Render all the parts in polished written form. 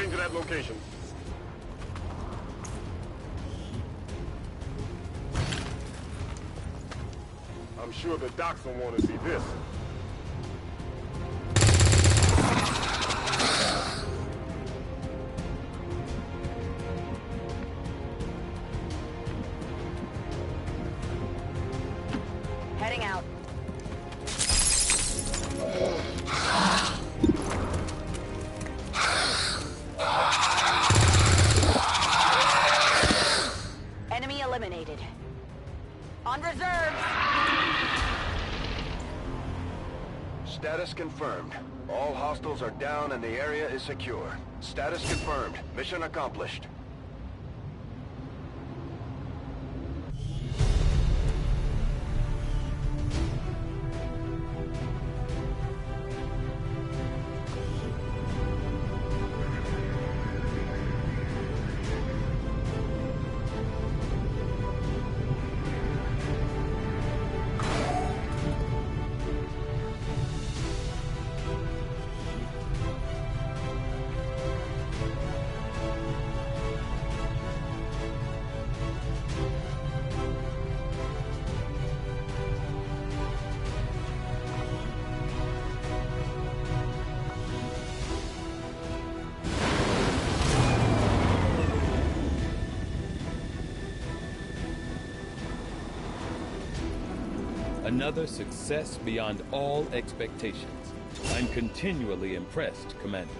heading to that location. I'm sure the docs will want to see this. Heading out. Enemy eliminated. On reserves. Status confirmed. All hostiles are down and the area is secure. Status confirmed. Mission accomplished. Another success beyond all expectations. I'm continually impressed, Commander.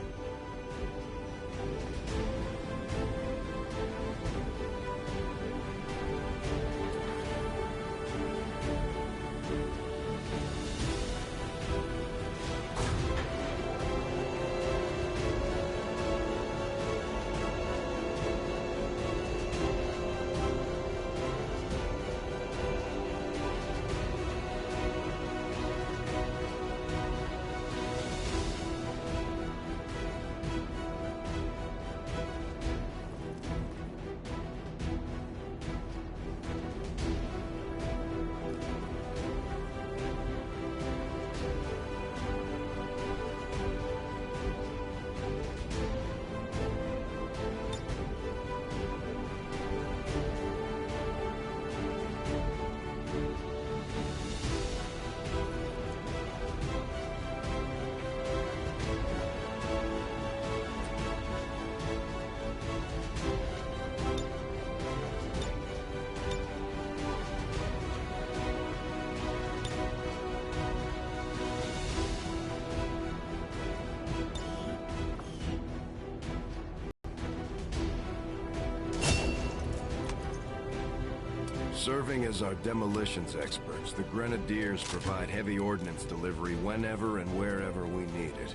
Serving as our demolitions experts, the Grenadiers provide heavy ordnance delivery whenever and wherever we need it.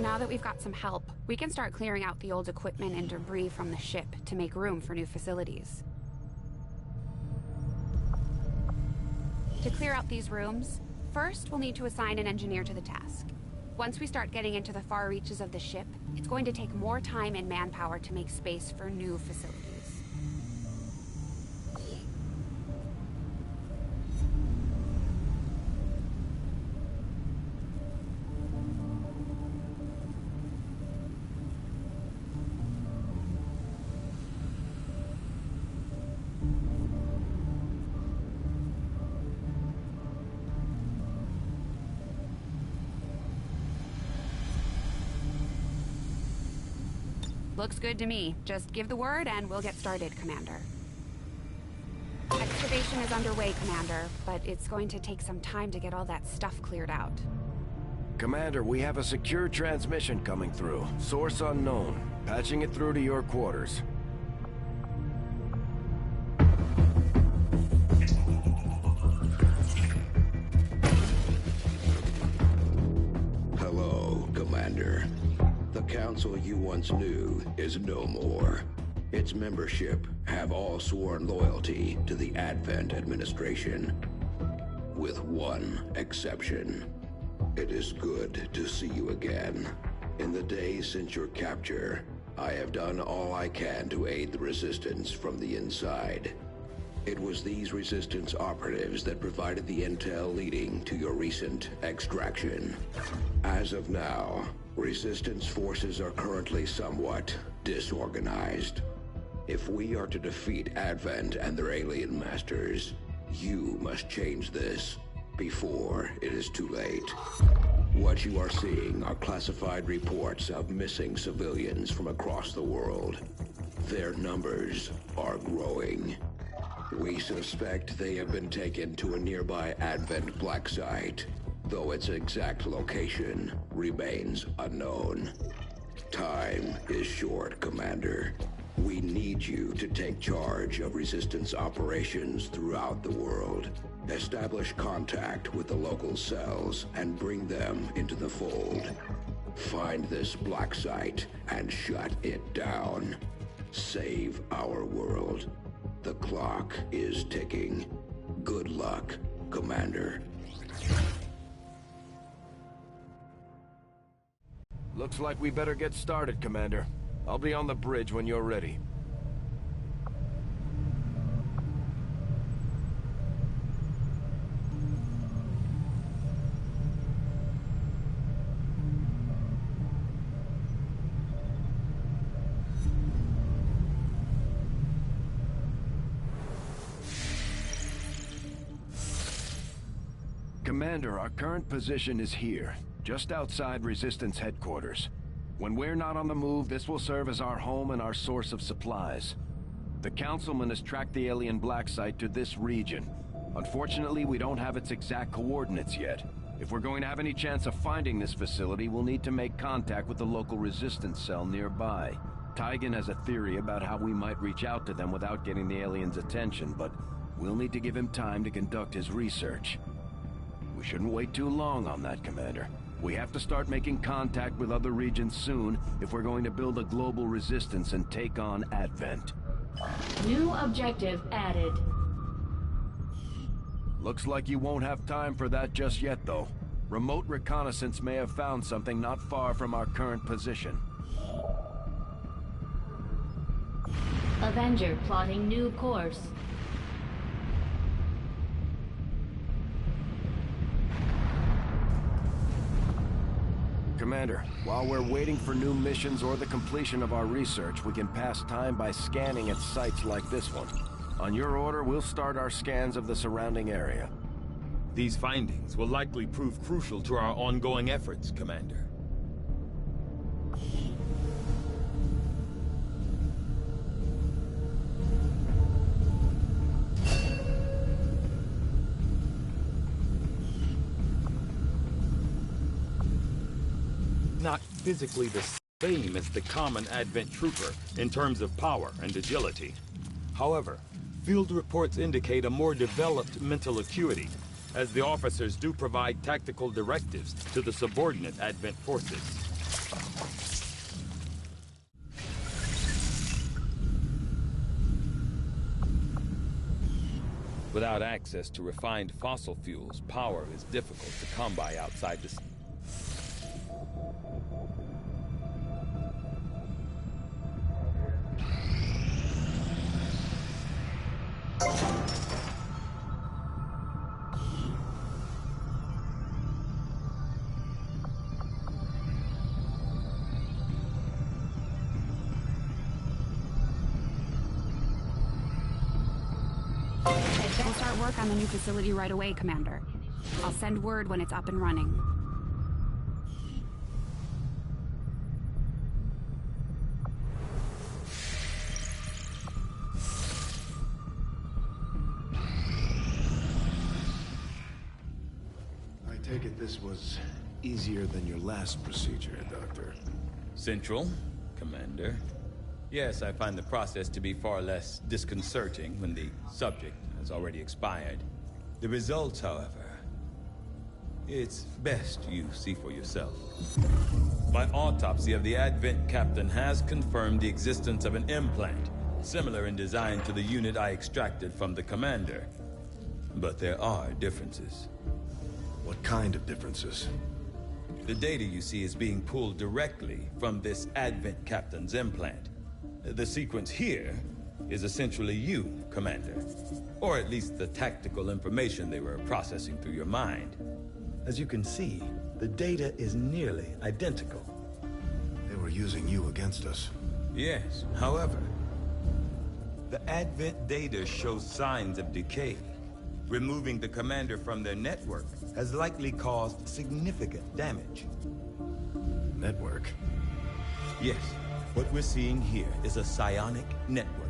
Now that we've got some help, we can start clearing out the old equipment and debris from the ship to make room for new facilities. To clear out these rooms, first we'll need to assign an engineer to the task. Once we start getting into the far reaches of the ship, it's going to take more time and manpower to make space for new facilities. Looks good to me. Just give the word and we'll get started, Commander. Excavation is underway, Commander, but it's going to take some time to get all that stuff cleared out. Commander, we have a secure transmission coming through. Source unknown. Patching it through to your quarters. Commander. The council you once knew is no more. Its membership have all sworn loyalty to the Advent administration. With one exception. It is good to see you again. In the days since your capture, I have done all I can to aid the Resistance from the inside. It was these Resistance operatives that provided the intel leading to your recent extraction. As of now, Resistance forces are currently somewhat disorganized. If we are to defeat Advent and their alien masters, you must change this before it is too late. What you are seeing are classified reports of missing civilians from across the world. Their numbers are growing. We suspect they have been taken to a nearby Advent black site, though its exact location remains unknown. Time is short, Commander. We need you to take charge of Resistance operations throughout the world. Establish contact with the local cells and bring them into the fold. Find this black site and shut it down. Save our world. The clock is ticking. Good luck, Commander. Looks like we better get started, Commander. I'll be on the bridge when you're ready. Commander, our current position is here, just outside Resistance headquarters. When we're not on the move, this will serve as our home and our source of supplies. The Councilman has tracked the alien black site to this region. Unfortunately, we don't have its exact coordinates yet. If we're going to have any chance of finding this facility, we'll need to make contact with the local Resistance cell nearby. Tygan has a theory about how we might reach out to them without getting the aliens' attention, but we'll need to give him time to conduct his research. We shouldn't wait too long on that, Commander. We have to start making contact with other regions soon if we're going to build a global resistance and take on Advent. New objective added. Looks like you won't have time for that just yet, though. Remote reconnaissance may have found something not far from our current position. Avenger plotting new course. Commander, while we're waiting for new missions or the completion of our research, we can pass time by scanning at sites like this one. On your order, we'll start our scans of the surrounding area. These findings will likely prove crucial to our ongoing efforts, Commander. Not physically the same as the common Advent trooper in terms of power and agility. However, field reports indicate a more developed mental acuity, as the officers do provide tactical directives to the subordinate Advent forces. Without access to refined fossil fuels, power is difficult to come by outside the... We'll start work on the new facility right away, Commander. I'll send word when it's up and running. I take it this was easier than your last procedure, Doctor. Central, Commander. Yes, I find the process to be far less disconcerting when the subject has already expired. The results, however, It's best you see for yourself. My autopsy of the Advent captain has confirmed the existence of an implant, similar in design to the unit I extracted from the commander. But there are differences. What kind of differences? The data you see is being pulled directly from this Advent captain's implant. The sequence here is essentially you, Commander. Or at least the tactical information they were processing through your mind. As you can see, the data is nearly identical. They were using you against us. Yes, however, the Advent data shows signs of decay. Removing the commander from their network has likely caused significant damage. Network? Yes, what we're seeing here is a psionic network.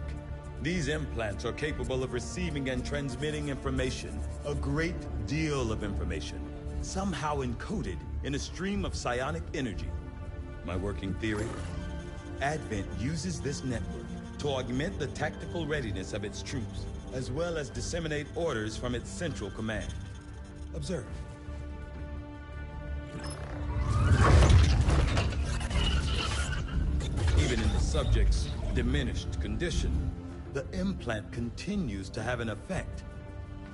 These implants are capable of receiving and transmitting information, a great deal of information, somehow encoded in a stream of psionic energy. My working theory? Advent uses this network to augment the tactical readiness of its troops, as well as disseminate orders from its central command. Observe. Even in the subject's diminished condition, the implant continues to have an effect.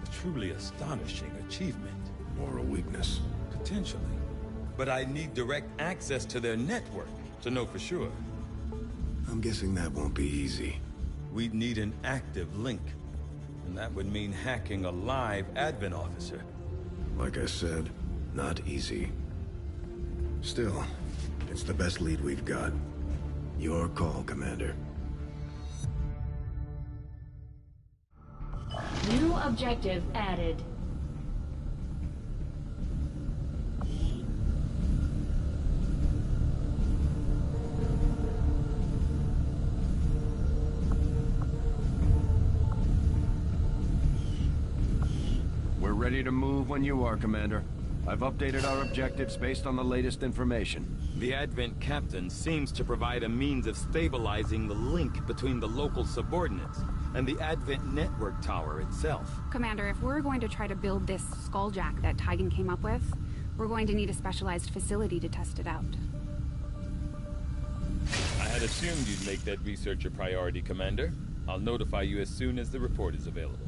A truly astonishing achievement. Or a weakness? Potentially. But I need direct access to their network to know for sure. I'm guessing that won't be easy. We'd need an active link. And that would mean hacking a live Advent officer. Like I said, not easy. Still, it's the best lead we've got. Your call, Commander. New objective added. We're ready to move when you are, Commander. I've updated our objectives based on the latest information. The Advent captain seems to provide a means of stabilizing the link between the local subordinates and the Advent network tower itself. Commander, if we're going to try to build this skulljack that Tigan came up with, we're going to need a specialized facility to test it out. I had assumed you'd make that research a priority, Commander. I'll notify you as soon as the report is available.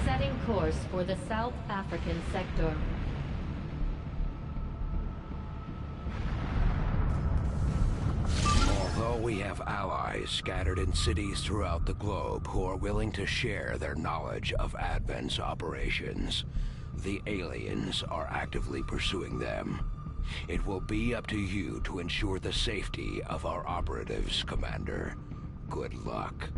Setting course for the South African sector. Although we have allies scattered in cities throughout the globe who are willing to share their knowledge of Advent's operations, the aliens are actively pursuing them. It will be up to you to ensure the safety of our operatives, Commander. Good luck.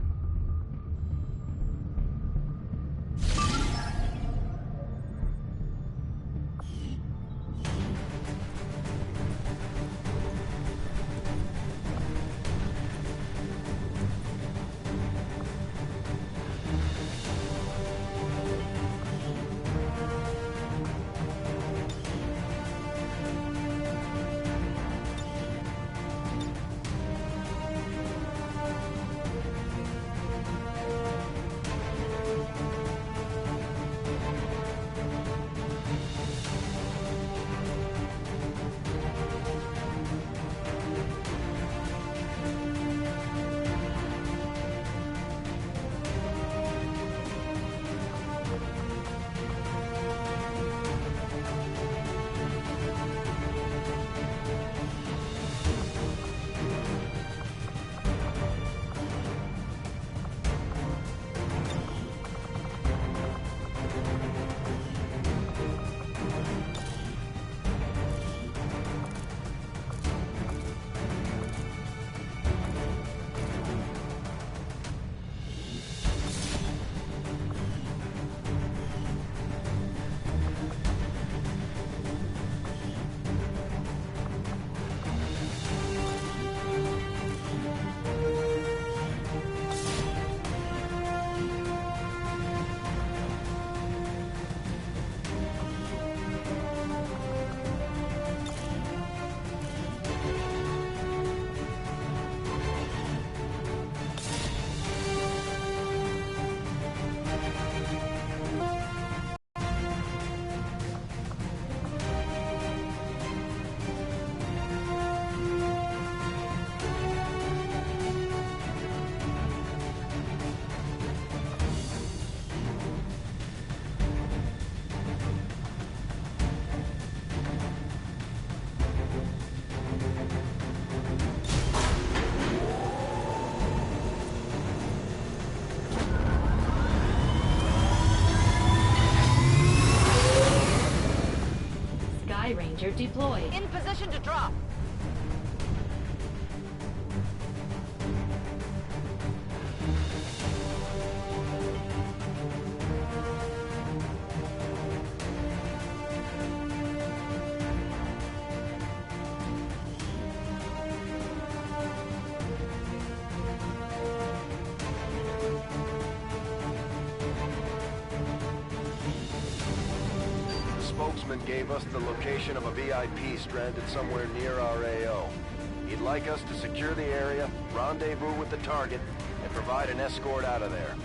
Sky Ranger deployed. In position to drop. Spokesman gave us the location of a VIP stranded somewhere near our AO. He'd like us to secure the area, rendezvous with the target, and provide an escort out of there.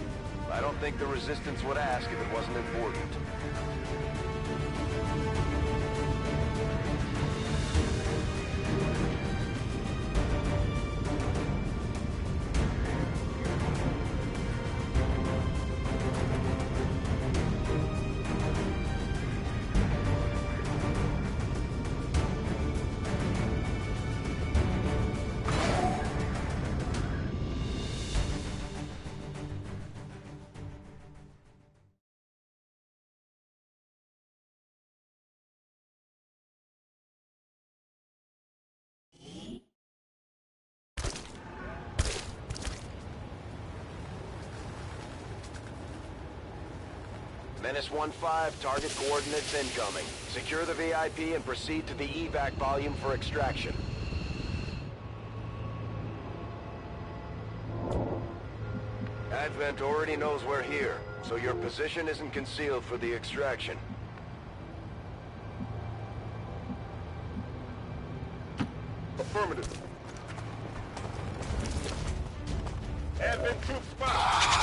I don't think the Resistance would ask if it wasn't important. Menace 1-5, target coordinates incoming. Secure the VIP and proceed to the evac volume for extraction. Advent already knows we're here, so your position isn't concealed for the extraction. Affirmative. Advent troop spot.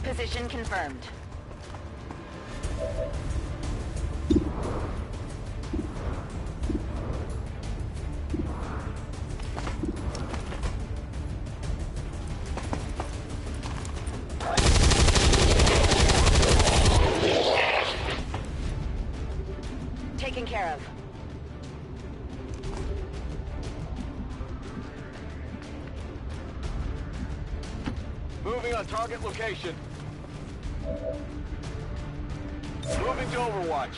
Position confirmed. Taken care of. Moving on target location. Moving to Overwatch.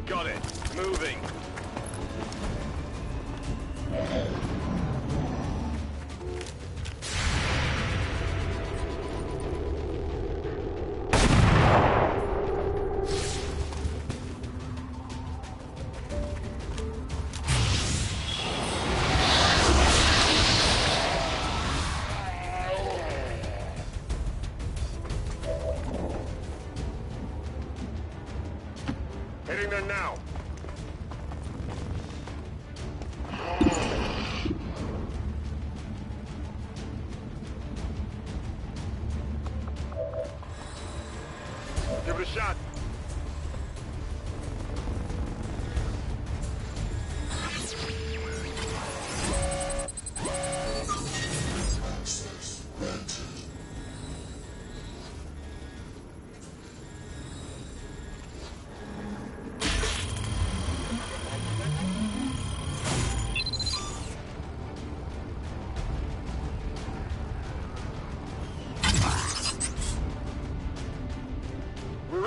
Got it. Moving. Heading there now. Give it a shot.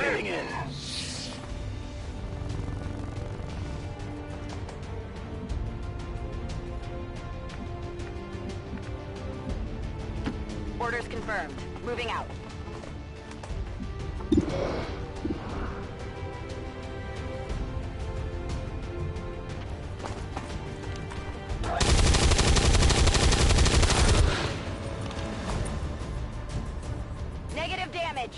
Getting in. Orders confirmed. Moving out. Negative damage.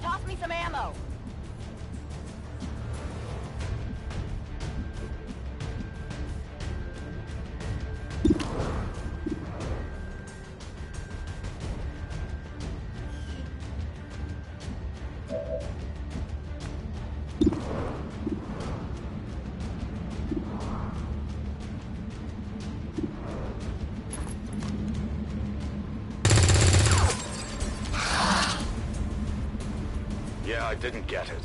Toss me some ammo. didn't get it.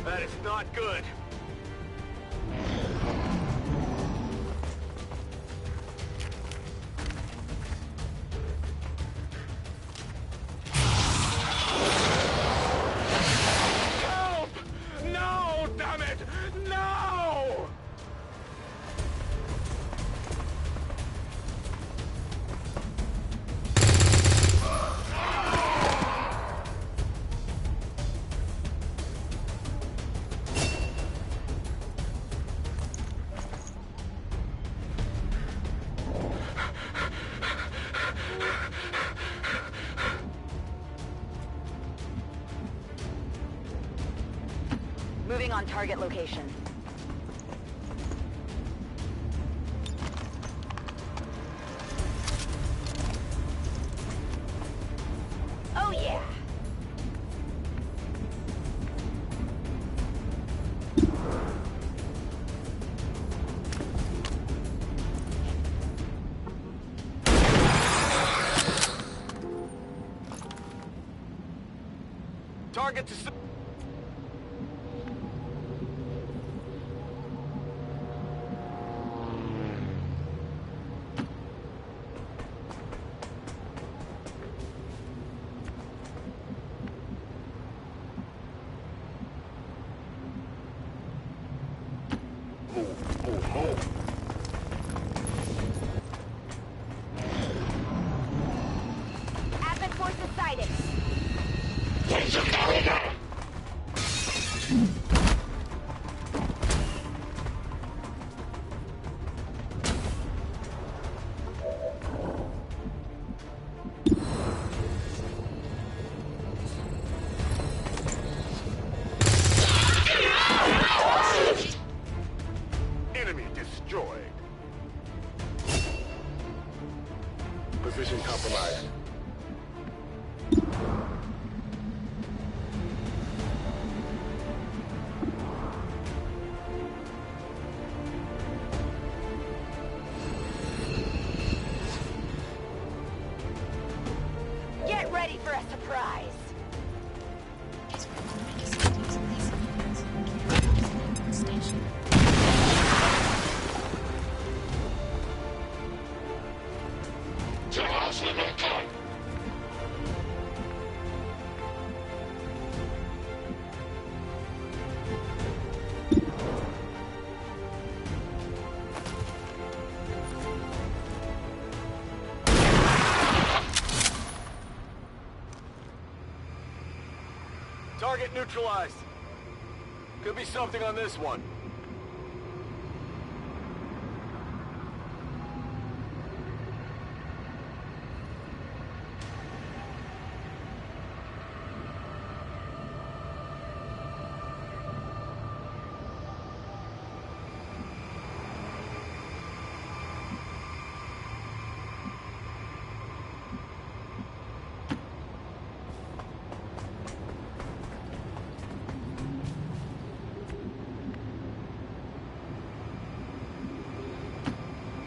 That is not good. Help! No, damn it! No! Moving on target location. Oh yeah! Target to... Move. Advent forces sighted. Enemy destroyed. Position compromised. Get ready for a surprise. Target neutralized. Could be something on this one.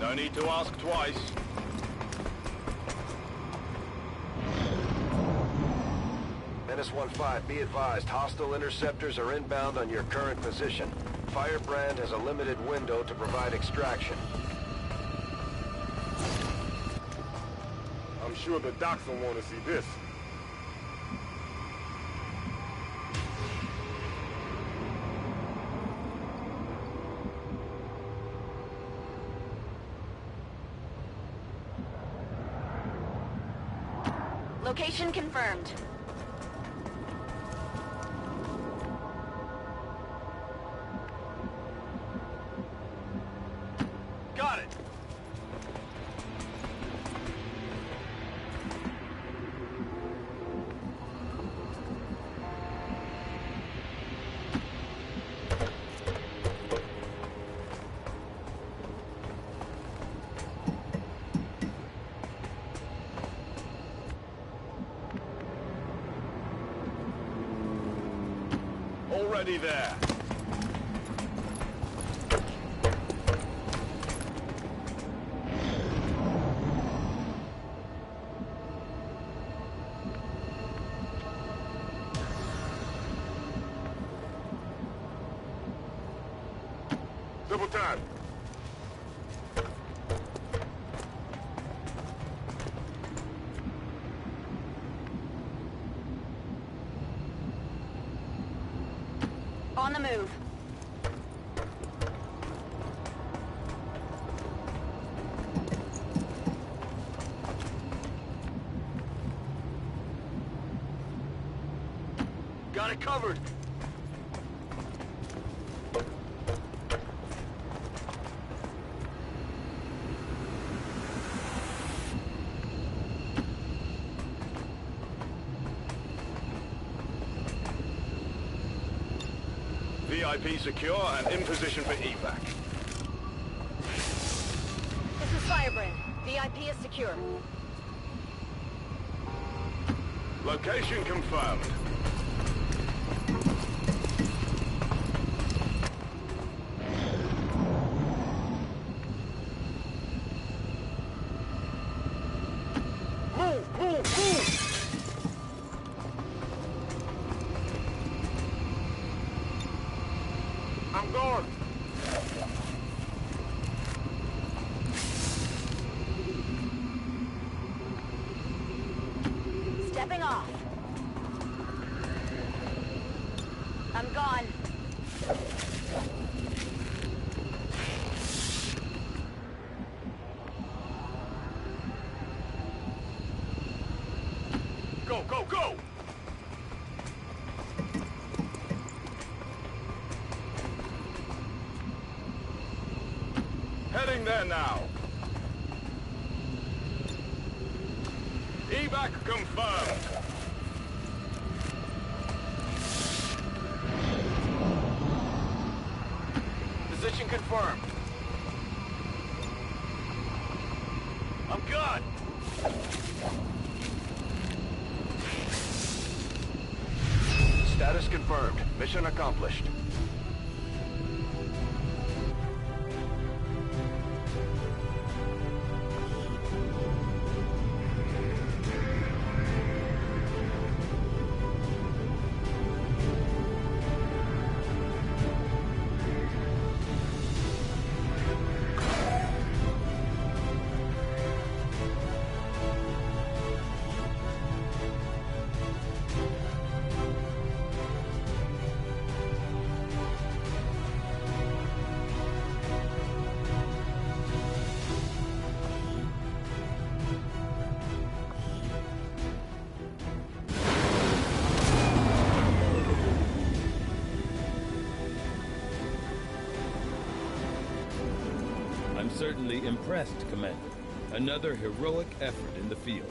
No need to ask twice. Menace 1-5, be advised, hostile interceptors are inbound on your current position. Firebrand has a limited window to provide extraction. I'm sure the docs will want to see this. Location confirmed. Already there. Double time. On the move. Got it covered. VIP secure and in position for evac. This is Firebrand. VIP is secure. Location confirmed. Move, move, move! I'm gone. Stepping off. I'm gone. Go, go, go! Heading there now. Evac confirmed. Position confirmed. I'm good. Status confirmed. Mission accomplished. I'm certainly impressed, Commander. Another heroic effort in the field.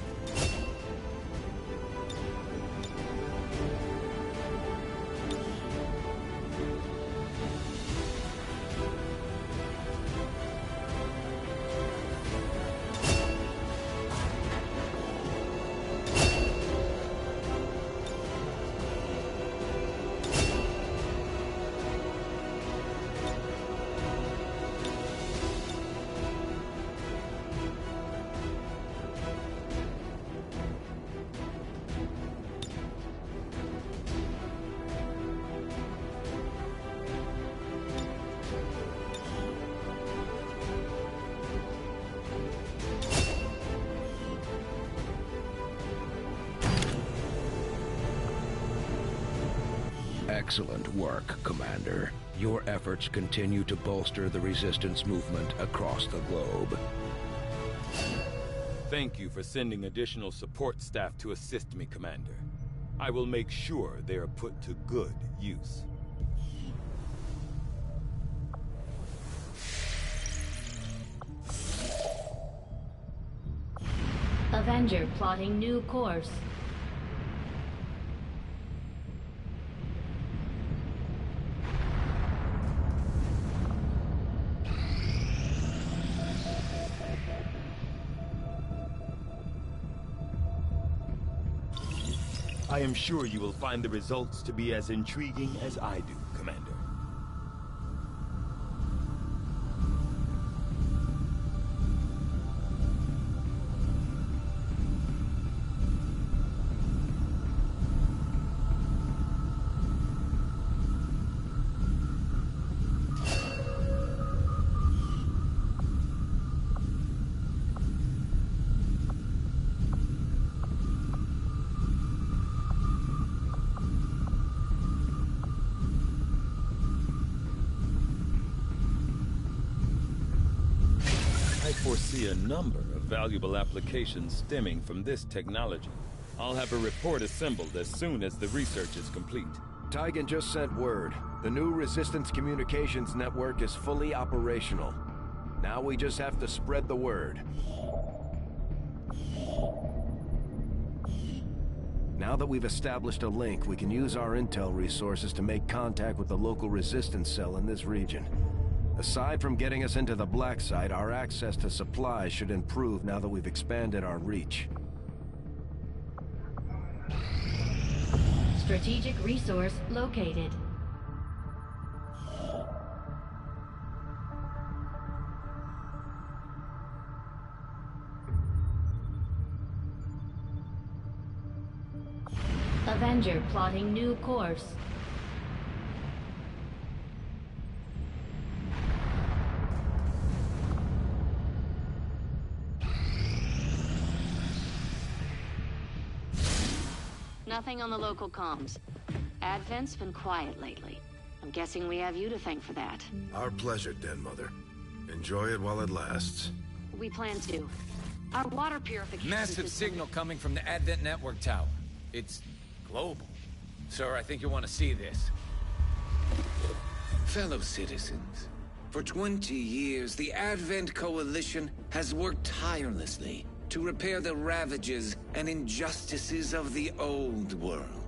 Excellent work, Commander. Your efforts continue to bolster the Resistance movement across the globe. Thank you for sending additional support staff to assist me, Commander. I will make sure they are put to good use. Avenger plotting new course. I am sure you will find the results to be as intriguing as I do. foresee a number of valuable applications stemming from this technology. I'll have a report assembled as soon as the research is complete. Tygan just sent word. The new Resistance communications network is fully operational. Now we just have to spread the word. Now that we've established a link, we can use our intel resources to make contact with the local resistance cell in this region. Aside from getting us into the black site, our access to supplies should improve now that we've expanded our reach. Strategic resource located. Avenger plotting new course. Nothing on the local comms. Advent's been quiet lately. I'm guessing we have you to thank for that. Our pleasure, Den Mother. Enjoy it while it lasts. We plan to. Our water purification Massive system... signal coming from the Advent network tower. It's global. Sir, I think you want to see this. Fellow citizens, for 20 years, the Advent Coalition has worked tirelessly to repair the ravages and injustices of the old world.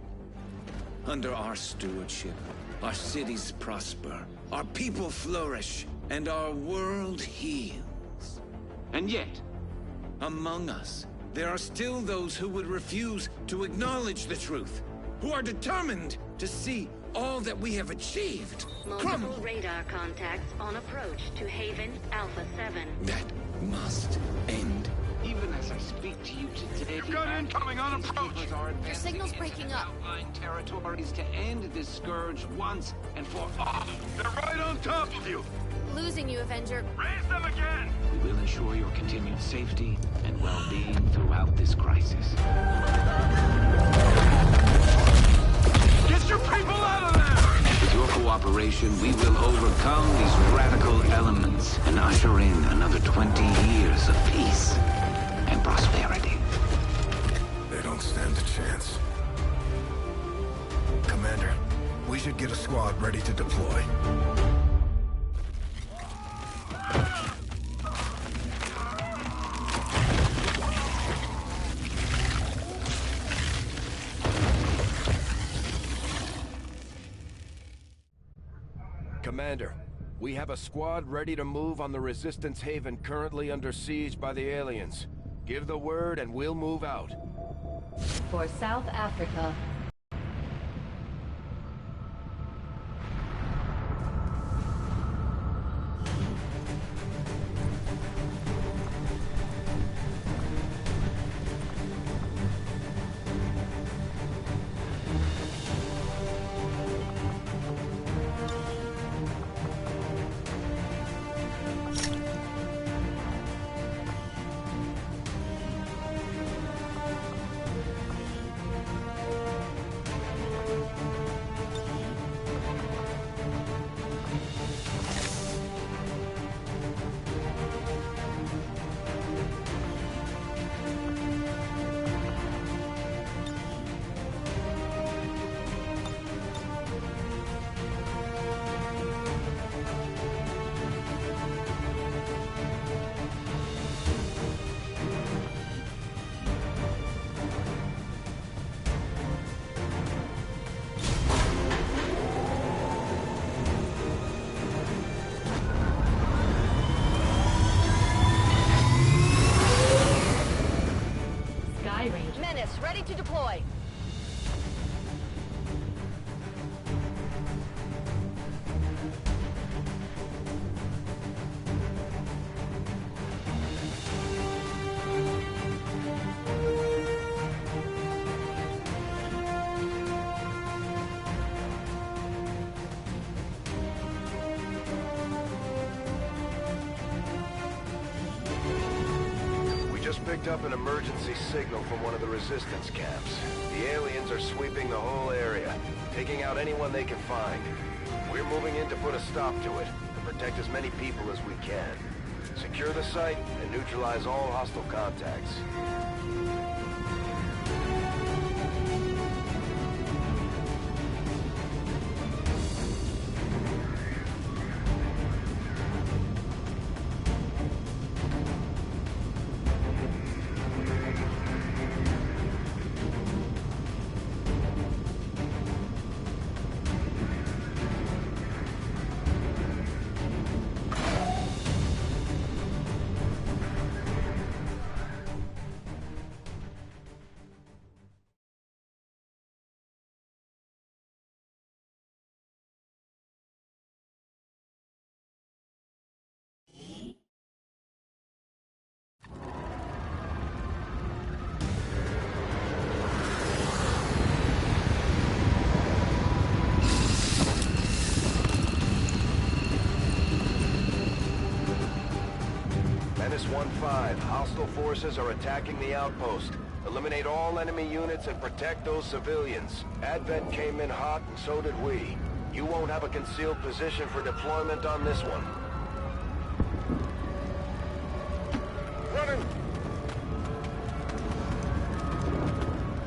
Under our stewardship, our cities prosper, our people flourish, and our world heals. And yet, among us, there are still those who would refuse to acknowledge the truth, who are determined to see all that we have achieved crumble. Multiple radar contacts on approach to Haven Alpha 7. That must end. Even as I speak to you today, You've got incoming on approach. Your signal's breaking up. Outlying territories to end this scourge once and for all. They're right on top of you. Losing you, Avenger. Raise them again. We will ensure your continued safety and well-being throughout this crisis. Get your people out of there! With your cooperation, we will overcome these radical elements and usher in another 20 years of peace and prosperity. They don't stand a chance. Commander, we should get a squad ready to deploy. Commander, we have a squad ready to move on the Resistance Haven currently under siege by the aliens. Give the word and we'll move out. For South Africa. Ready to deploy. Picked up an emergency signal from one of the resistance camps. The aliens are sweeping the whole area, taking out anyone they can find. We're moving in to put a stop to it, and protect as many people as we can. Secure the site and neutralize all hostile contacts. Menace 1-5, hostile forces are attacking the outpost. Eliminate all enemy units and protect those civilians. Advent came in hot and so did we. You won't have a concealed position for deployment on this one. Running!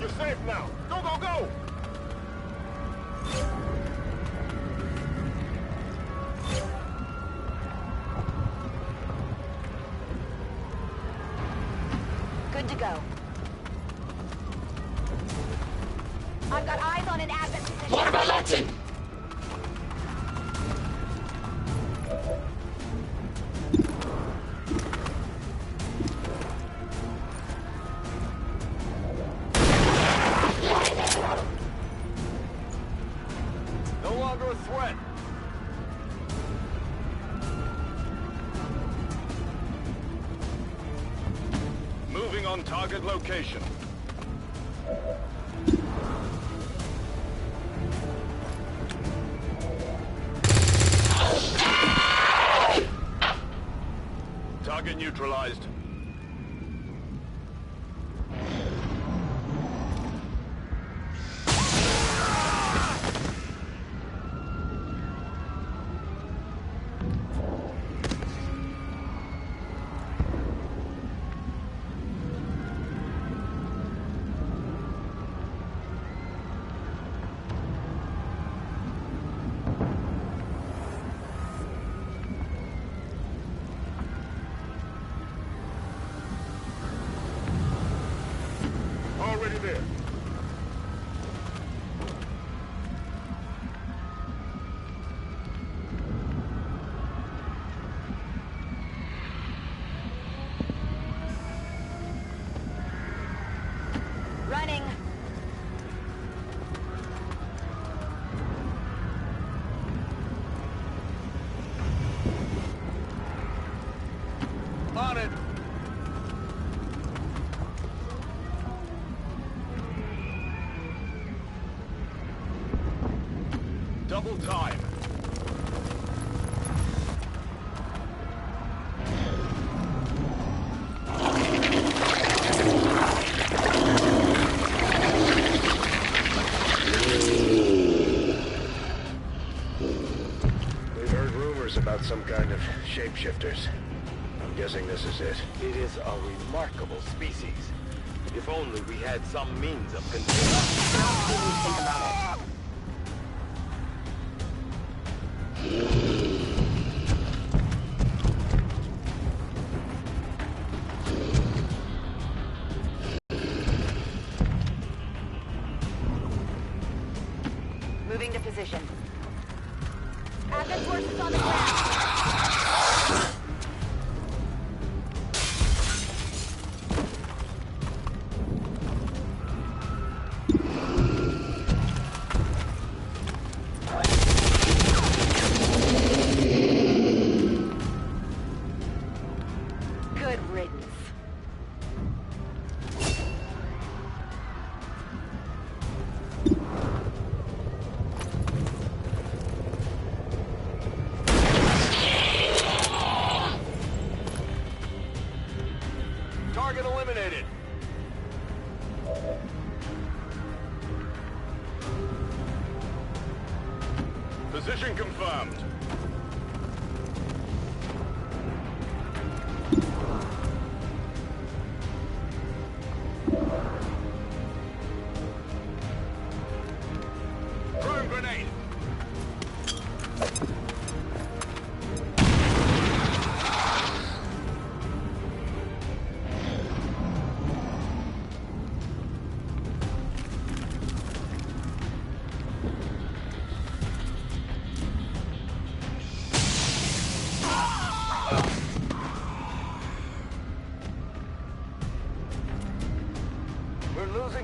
You're safe now! Go, go, go! Good to go. I've got eyes on an Advent position. What about Latin? No longer a threat. Moving on target location. Target neutralized. Already there. Running. On it. Double time. We've heard rumors about some kind of shapeshifters. I'm guessing this is it. It is a remarkable species. If only we had some means of control. How do you think about it? Moving to position. Advent forces on the ground. Good riddance. Target eliminated. Position confirmed.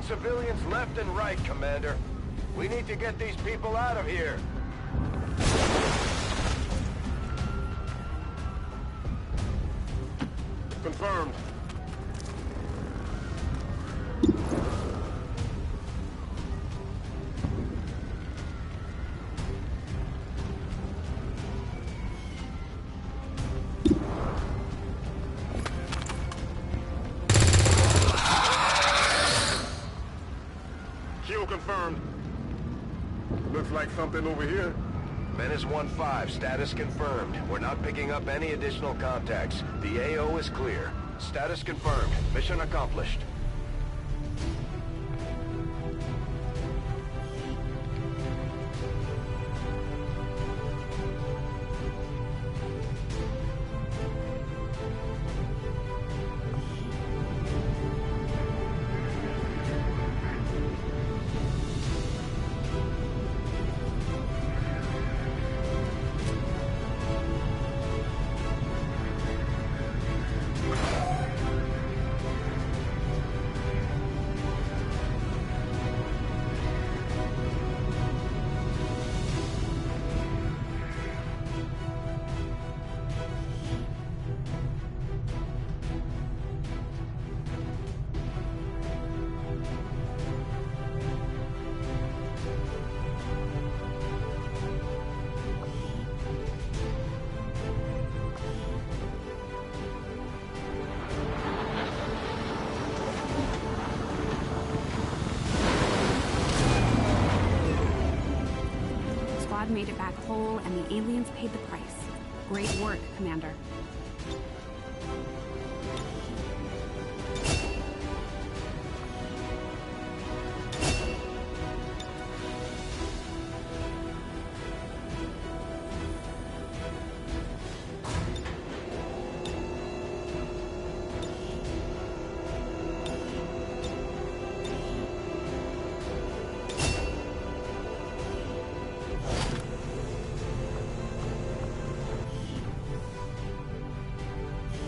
civilians left and right, Commander. We need to get these people out of here. Confirmed. Kill confirmed. Looks like something over here. Menace 1-5, status confirmed. We're not picking up any additional contacts. The AO is clear. Status confirmed. Mission accomplished. Made it back whole, and the aliens paid the price. Great work, Commander.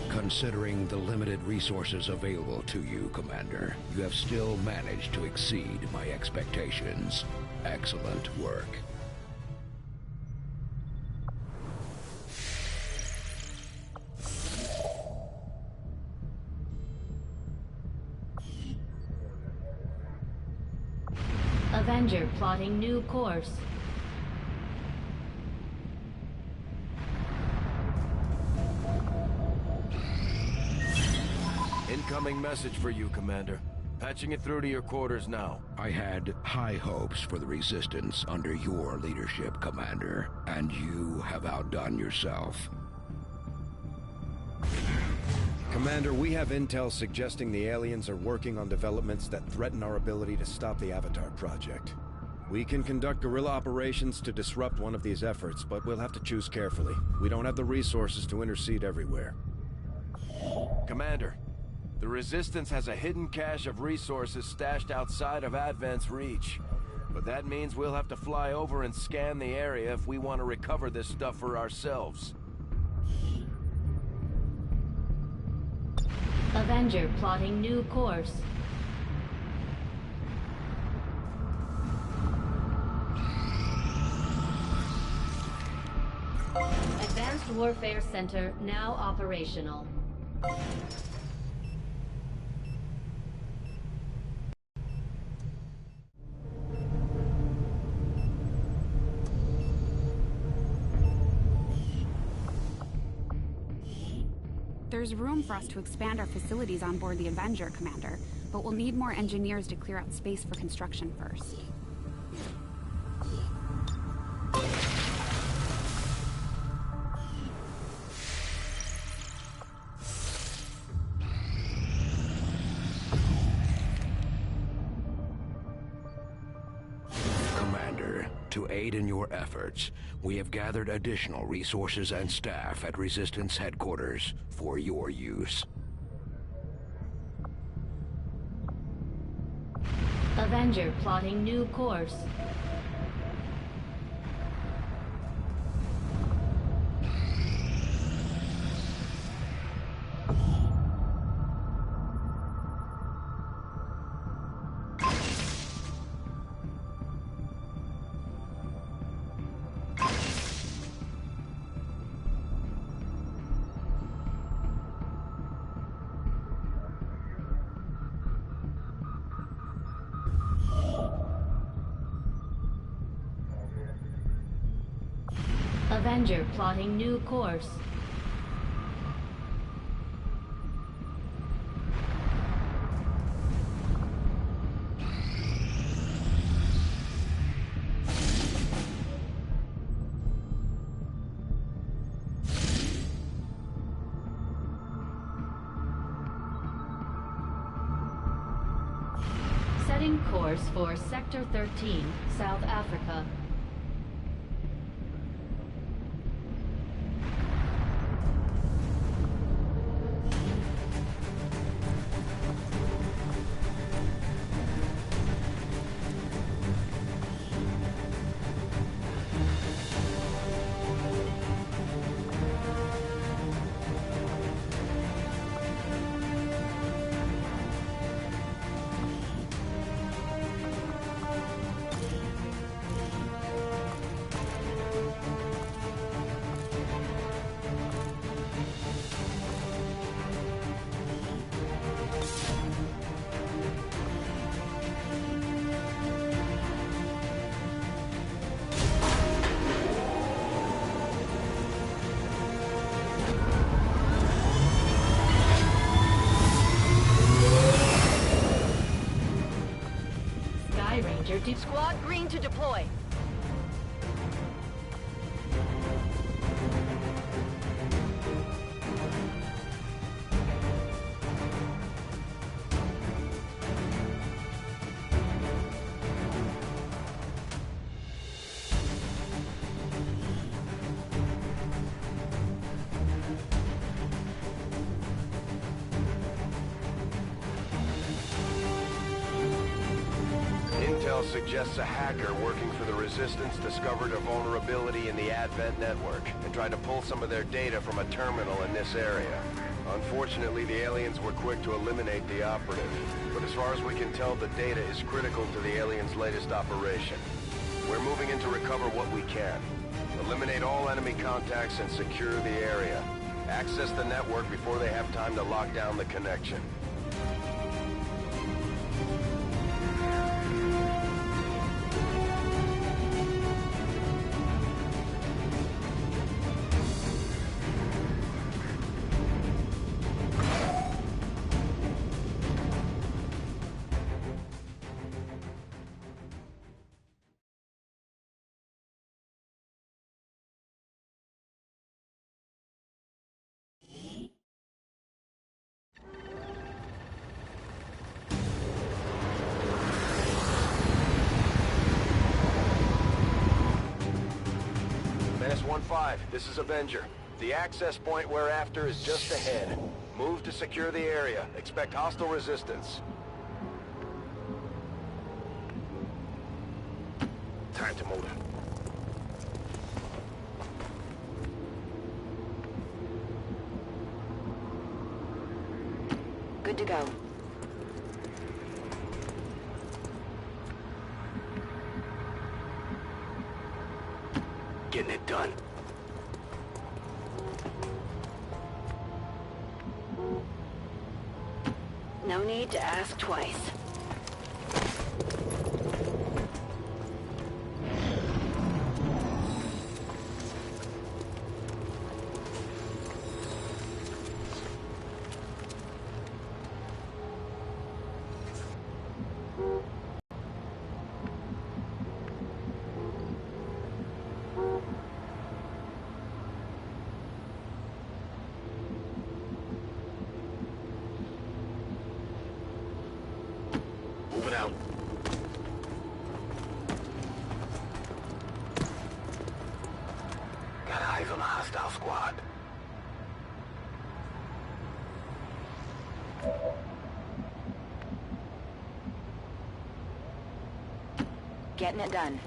Considering the limited resources available to you, Commander, you have still managed to exceed my expectations. Excellent work. Avenger plotting new course. Incoming message for you, Commander. Patching it through to your quarters now. I had high hopes for the Resistance under your leadership, Commander, and you have outdone yourself. Commander, we have intel suggesting the aliens are working on developments that threaten our ability to stop the Avatar project. We can conduct guerrilla operations to disrupt one of these efforts, but we'll have to choose carefully. We don't have the resources to intercede everywhere. Commander, the Resistance has a hidden cache of resources stashed outside of Advent's reach. But that means we'll have to fly over and scan the area if we want to recover this stuff for ourselves. Avenger plotting new course. Advanced Warfare Center now operational. There's room for us to expand our facilities on board the Avenger, Commander, but we'll need more engineers to clear out space for construction first. Commander, to aid in your efforts, we have gathered additional resources and staff at Resistance headquarters for your use. Avenger plotting new course. Avenger plotting new course. Setting course for Sector 13, South Africa. Squad green to deploy. Intel suggests a hacker working for the Resistance discovered a vulnerability in the Advent network and tried to pull some of their data from a terminal in this area. Unfortunately, the aliens were quick to eliminate the operative, but as far as we can tell, the data is critical to the aliens' latest operation. We're moving in to recover what we can. Eliminate all enemy contacts and secure the area. Access the network before they have time to lock down the connection. -1-5, this is Avenger. The access point we're after is just ahead. Move to secure the area. Expect hostile resistance. Time to move. Good to go. Getting it done. No need to ask twice. Moving out. Got eyes on a hostile squad. Getting it done.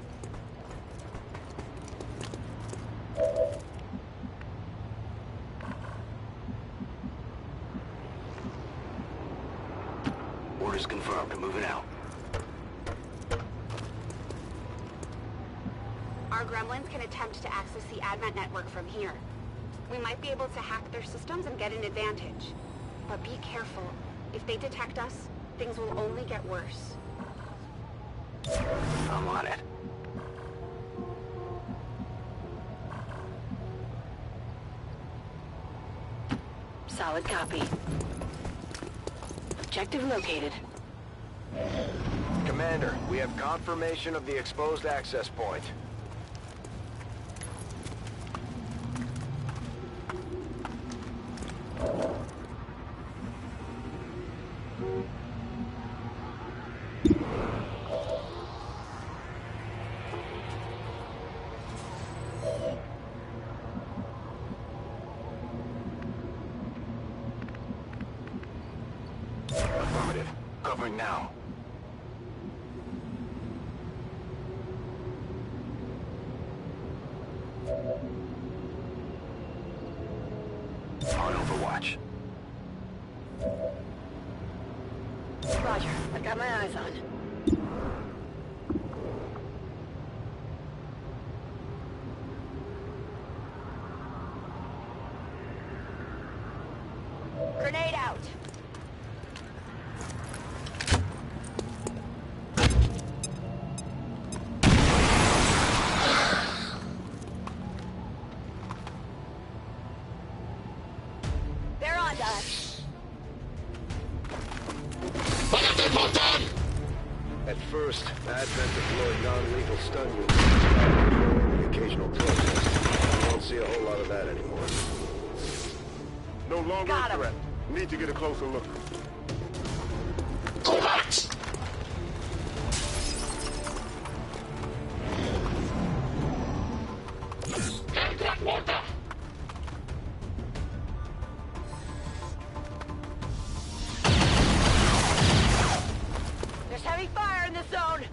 Orders confirmed. Moving out. Our gremlins can attempt to access the Advent network from here. We might be able to hack their systems and get an advantage. But be careful. If they detect us, things will only get worse. I'm on it. Solid copy. Objective located. Commander, we have confirmation of the exposed access point. Affirmative. Covering now. On Overwatch. Roger. I've got my eyes on. Grenade out. They're on to us. At first, Advent deployed non-lethal stun units, the occasional protest. You won't see a whole lot of that anymore. No longer a threat. Need to get a closer look. There's heavy fire in this zone.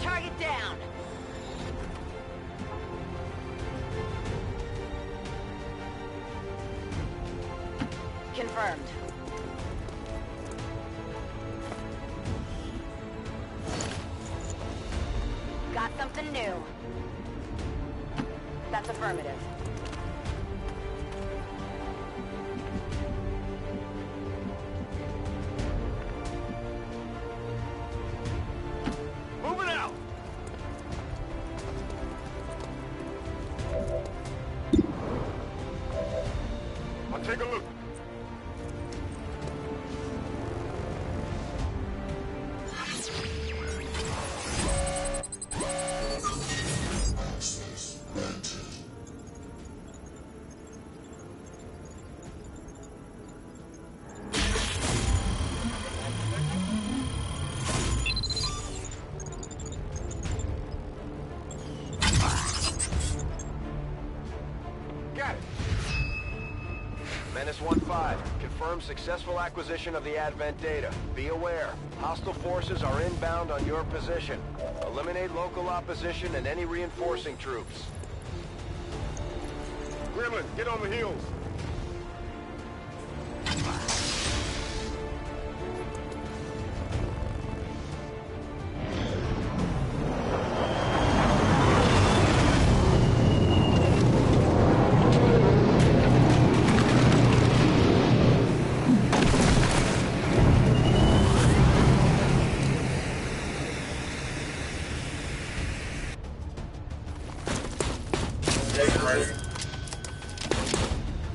Target down. Confirmed. Got something new. That's affirmative. Moving out! I'll take a look. Got it. Menace 1-5, confirm successful acquisition of the Advent data. Be aware, hostile forces are inbound on your position. Eliminate local opposition and any reinforcing troops. Gremlin, get on the heels.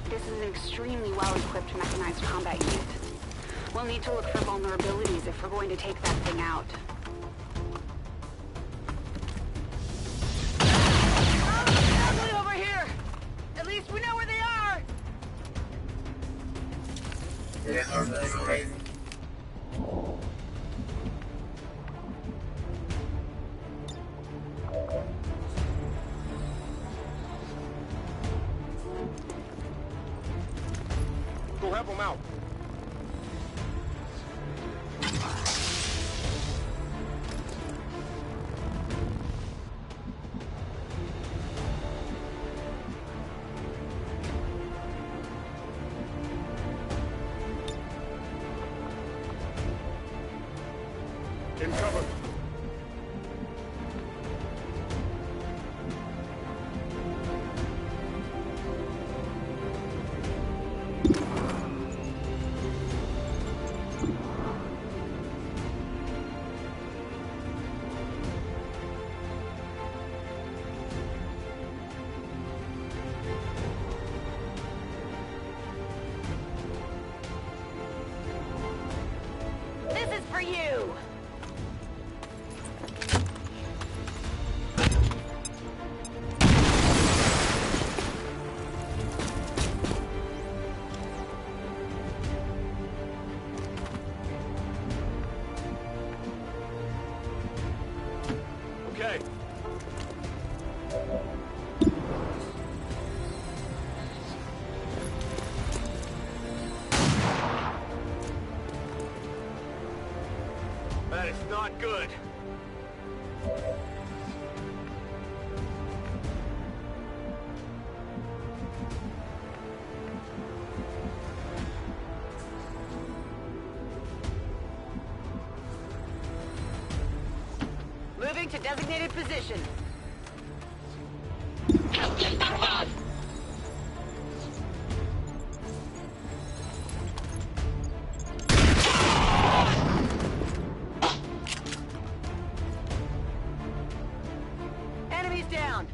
This is an extremely well-equipped mechanized combat unit. We'll need to look for vulnerabilities if we're going to take that thing out. Ugly over here. At least we know where they are. help him out. In cover. This is for you! Okay. That is not good. Moving to designated position. Enemies down.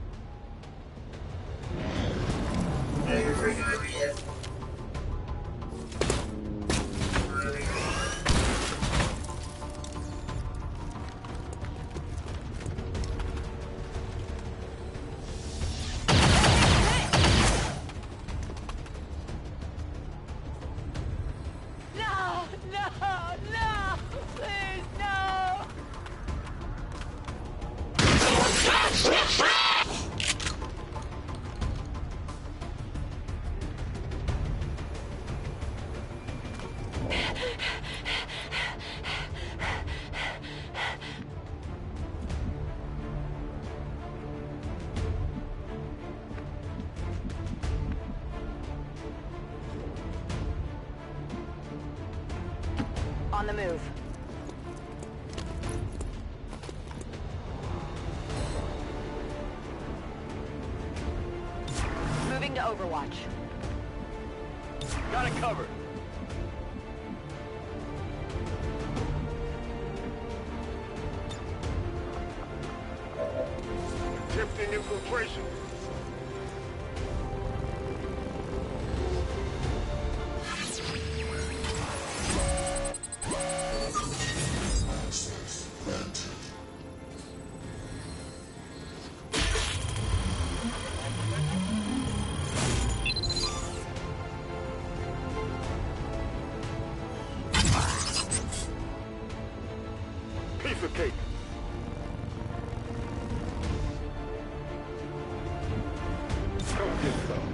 No, no, no! Please, no! On the move. Moving to Overwatch. Got it covered. Attempting infiltration. Piece of cake. Come get some.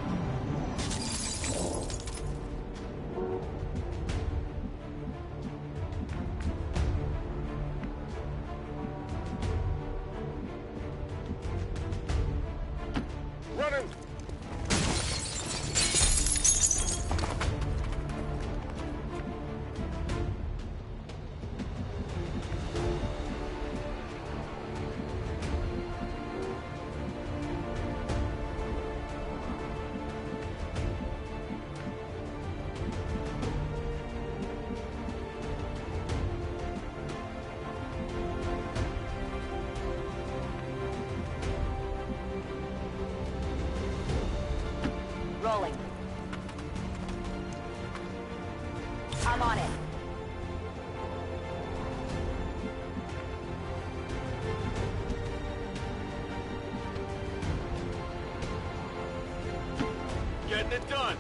Running. Rolling. I'm on it. Getting it done.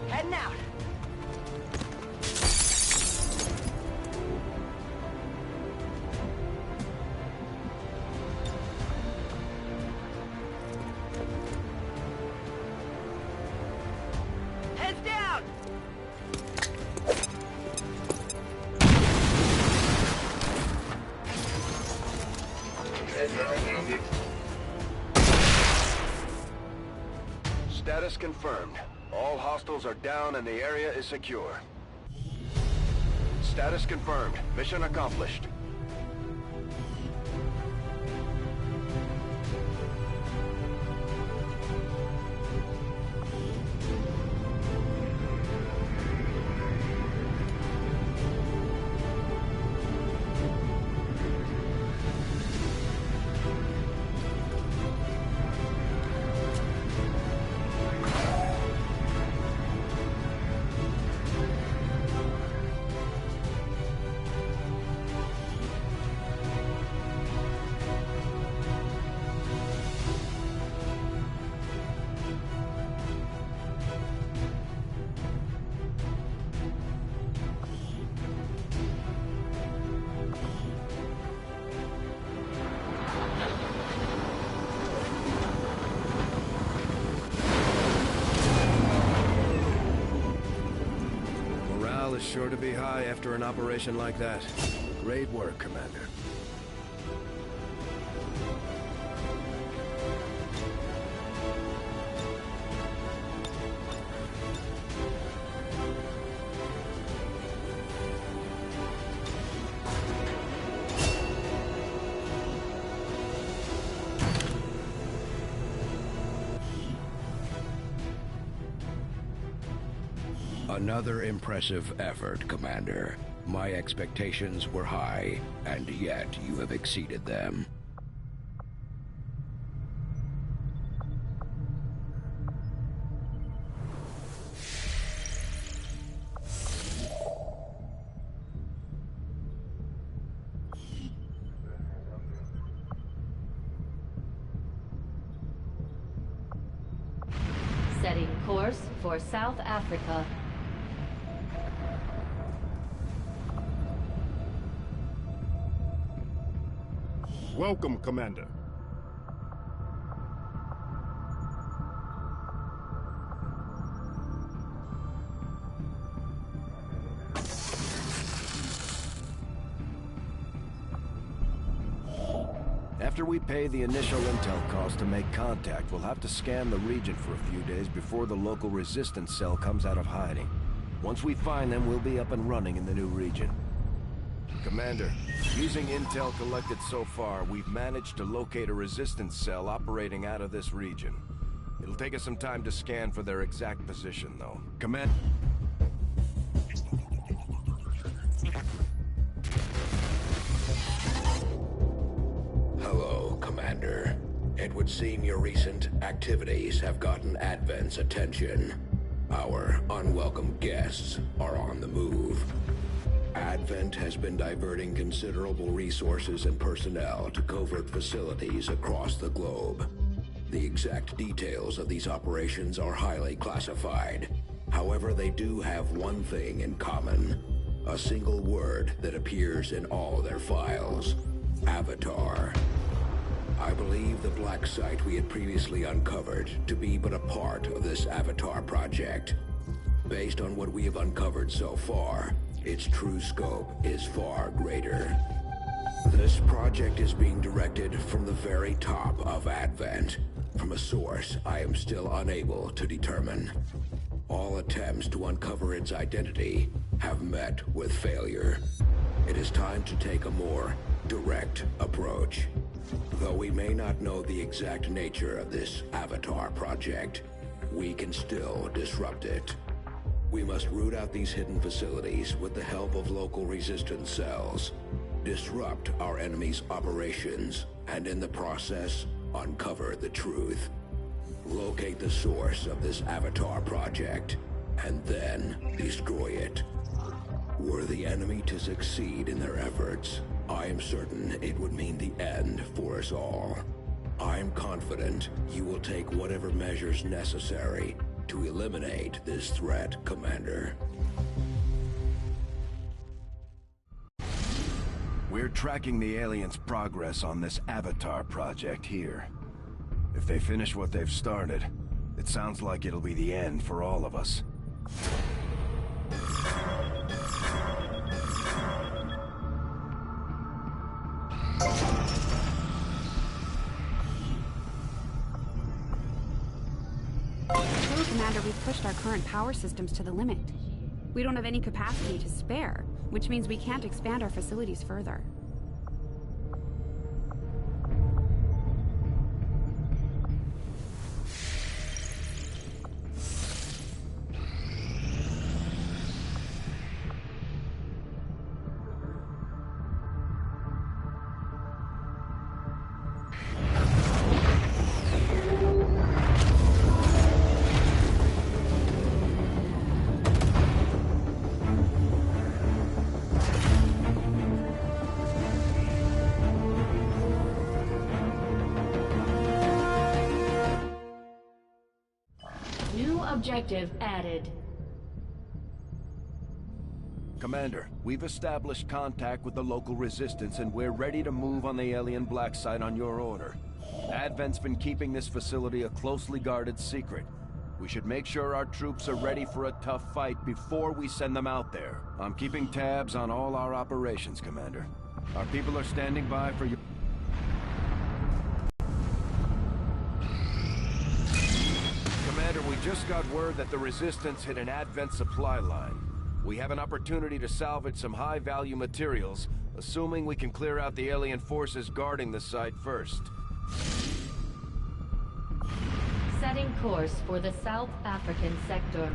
Heading out. Status confirmed. All hostiles are down and the area is secure. Status confirmed. Mission accomplished. Morale is sure to be high after an operation like that. Great work, Commander. Another impressive effort, Commander. My expectations were high, and yet you have exceeded them. Setting course for South Africa. Welcome, Commander. After we pay the initial intel cost to make contact, we'll have to scan the region for a few days before the local resistance cell comes out of hiding. Once we find them, we'll be up and running in the new region. Commander, using intel collected so far, we've managed to locate a resistance cell operating out of this region. It'll take us some time to scan for their exact position, though. Hello, Commander. It would seem your recent activities have gotten Advent's attention. Our unwelcome guests are on the move. Advent has been diverting considerable resources and personnel to covert facilities across the globe. The exact details of these operations are highly classified. However, they do have one thing in common. A single word that appears in all their files. Avatar. I believe the black site we had previously uncovered to be but a part of this Avatar project. Based on what we have uncovered so far, its true scope is far greater. This project is being directed from the very top of Advent, from a source I am still unable to determine. All attempts to uncover its identity have met with failure. It is time to take a more direct approach. Though we may not know the exact nature of this Avatar project, we can still disrupt it. We must root out these hidden facilities with the help of local resistance cells, disrupt our enemy's operations, and in the process, uncover the truth. Locate the source of this Avatar project, and then destroy it. Were the enemy to succeed in their efforts, I am certain it would mean the end for us all. I am confident you will take whatever measures necessary to eliminate this threat, Commander. We're tracking the aliens' progress on this Avatar project here. If they finish what they've started, it sounds like it'll be the end for all of us. Commander, we've pushed our current power systems to the limit. We don't have any capacity to spare, which means we can't expand our facilities further. Objective added. Commander, we've established contact with the local resistance and we're ready to move on the alien black site on your order. Advent's been keeping this facility a closely guarded secret. We should make sure our troops are ready for a tough fight before we send them out there. I'm keeping tabs on all our operations, Commander. Our people are standing by for you. Commander, we just got word that the Resistance hit an Advent supply line. We have an opportunity to salvage some high-value materials, assuming we can clear out the alien forces guarding the site first. Setting course for the South African sector.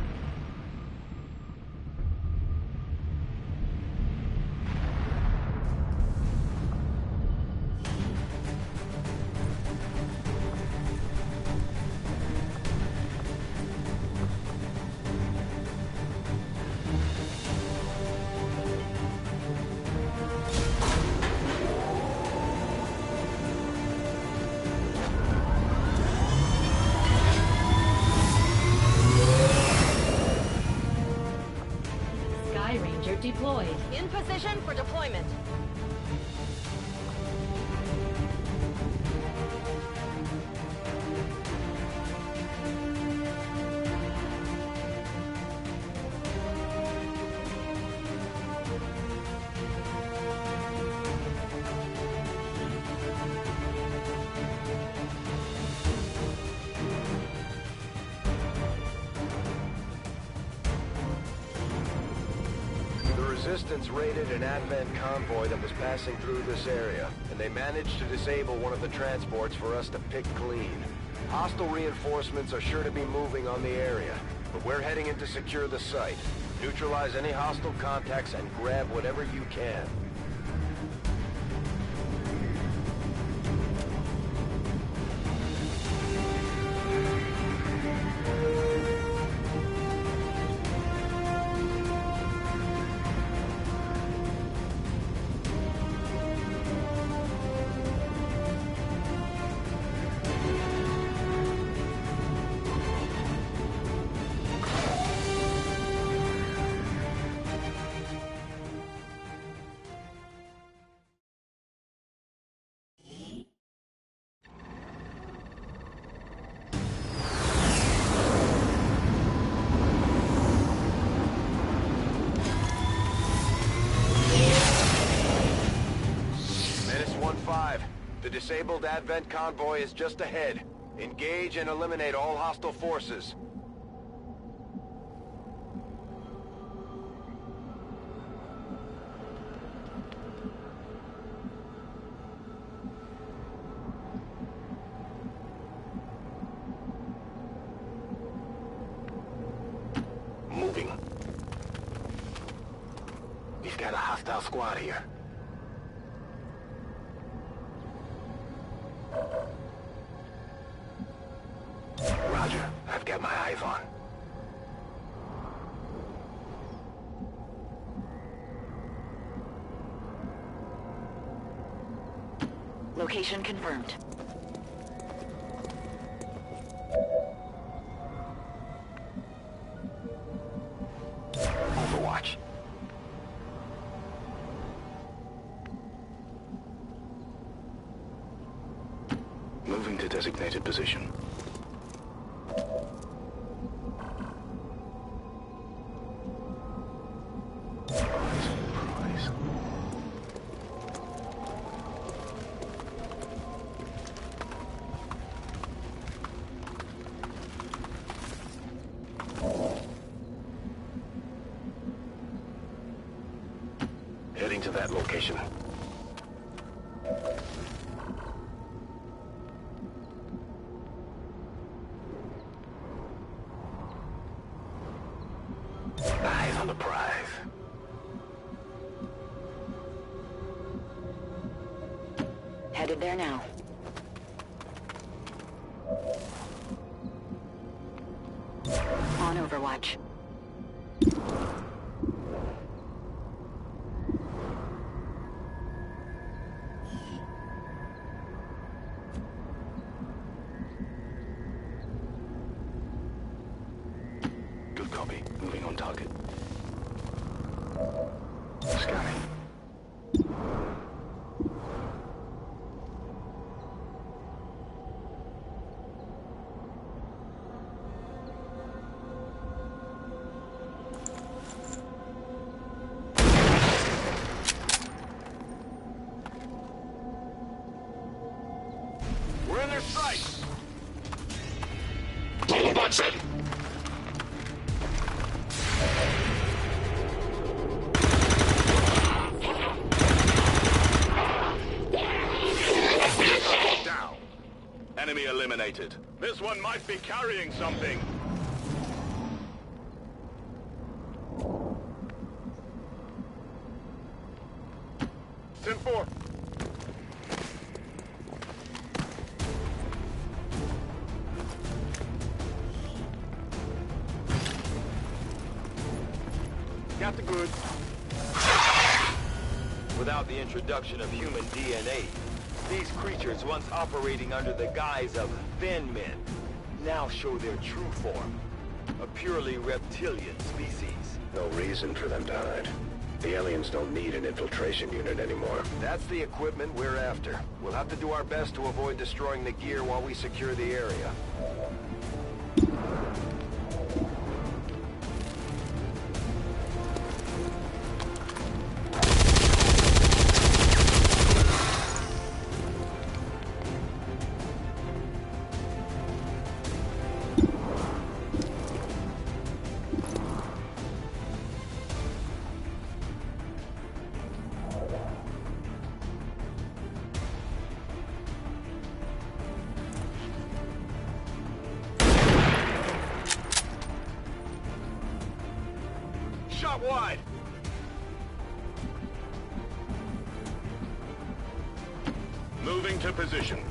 Deployed. In position for deployment. Resistance raided an Advent convoy that was passing through this area, and they managed to disable one of the transports for us to pick clean. Hostile reinforcements are sure to be moving on the area, but we're heading in to secure the site. Neutralize any hostile contacts and grab whatever you can. The disabled Advent convoy is just ahead. Engage and eliminate all hostile forces. Moving. We've got a hostile squad here. Roger, I've got my eyes on. Location confirmed. Overwatch. Moving to designated position. to that location. Eyes on the prize. Headed there now. On Overwatch. Good copy. Moving on target. Scanning. We're in their sight! Down. Enemy eliminated. This one might be carrying something. Ten-4. Got the goods. Without the introduction of human DNA, these creatures once operating under the guise of thin men now show their true form. A purely reptilian species. No reason for them to hide. The aliens don't need an infiltration unit anymore. That's the equipment we're after. We'll have to do our best to avoid destroying the gear while we secure the area. Shot wide! Moving to position.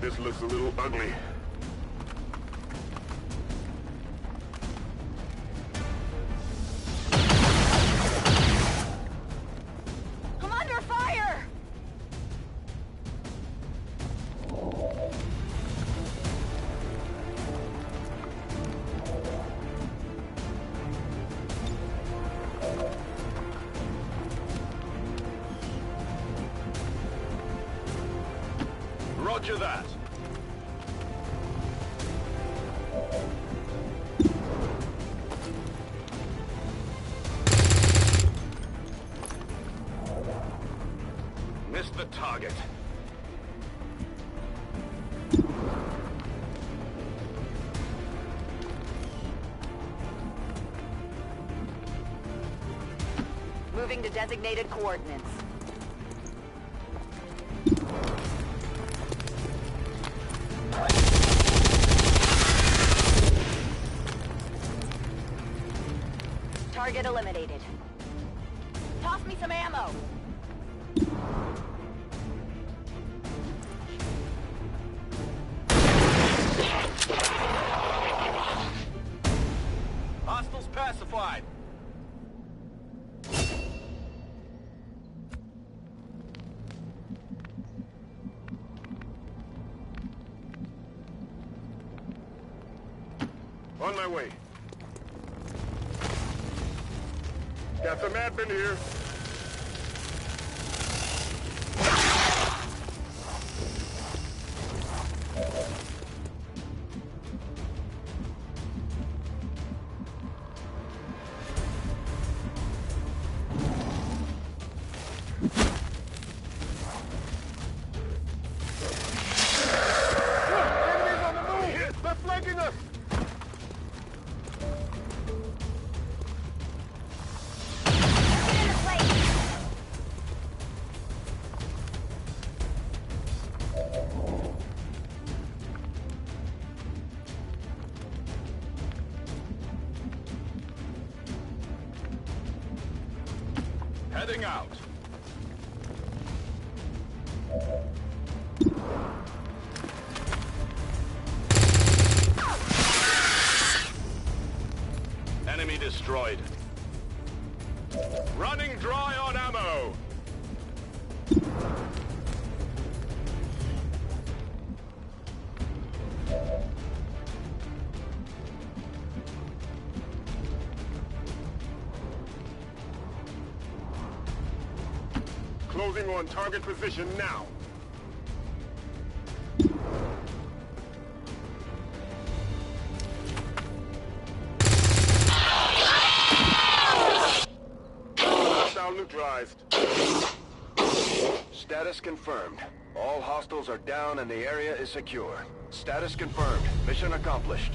This looks a little ugly. I'm under fire! Roger that. Missed the target. Moving to designated coordinates. Target eliminated. Toss me some ammo. Hostiles pacified. On my way. Got some admin here. Heading out. Enemy destroyed. Running dry on ammo. Closing on target position now. Hostile neutralized. Status confirmed. All hostiles are down and the area is secure. Status confirmed. Mission accomplished.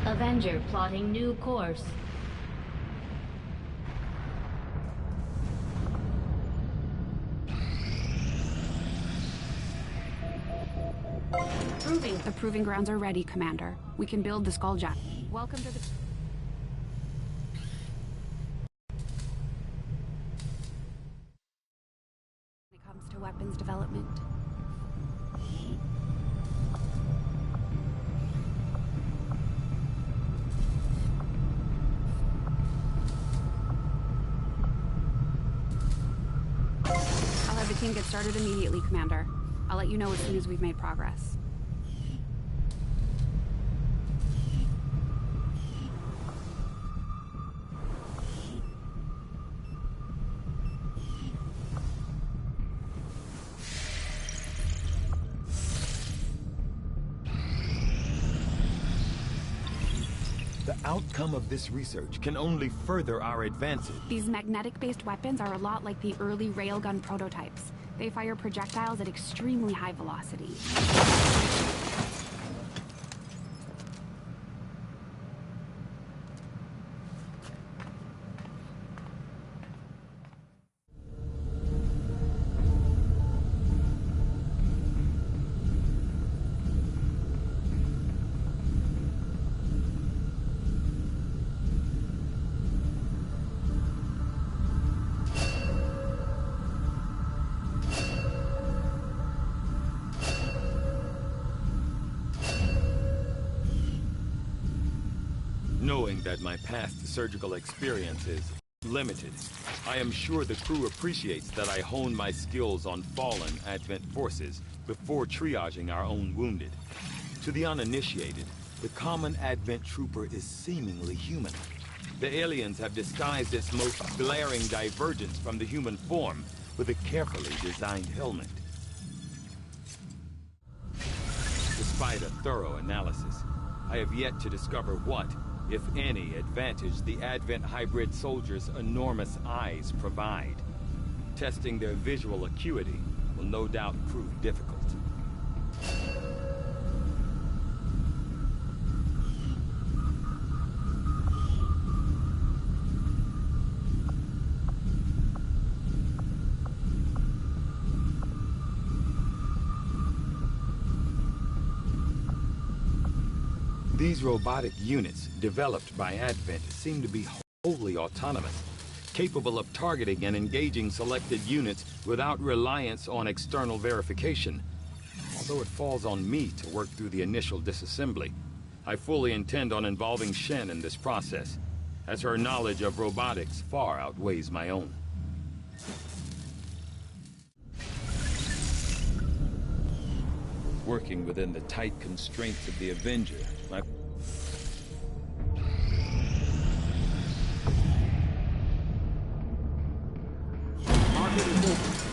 Avenger plotting new course. The proving grounds are ready, Commander. We can build the Skulljack. Welcome to the... When it comes to weapons development. I'll have the team get started immediately, Commander. I'll let you know as soon as we've made progress. The outcome of this research can only further our advances. These magnetic-based weapons are a lot like the early railgun prototypes. They fire projectiles at extremely high velocity. knowing that my past surgical experience is limited, I am sure the crew appreciates that I hone my skills on fallen Advent forces before triaging our own wounded. To the uninitiated, the common Advent trooper is seemingly human. The aliens have disguised its most glaring divergence from the human form with a carefully designed helmet. Despite a thorough analysis, I have yet to discover what, if any, advantage the Advent hybrid soldiers' enormous eyes provide. Testing their visual acuity will no doubt prove difficult. These robotic units, developed by Advent, seem to be wholly autonomous, capable of targeting and engaging selected units without reliance on external verification. Although it falls on me to work through the initial disassembly, I fully intend on involving Shen in this process, as her knowledge of robotics far outweighs my own. Working within the tight constraints of the Avenger, my... Market is open.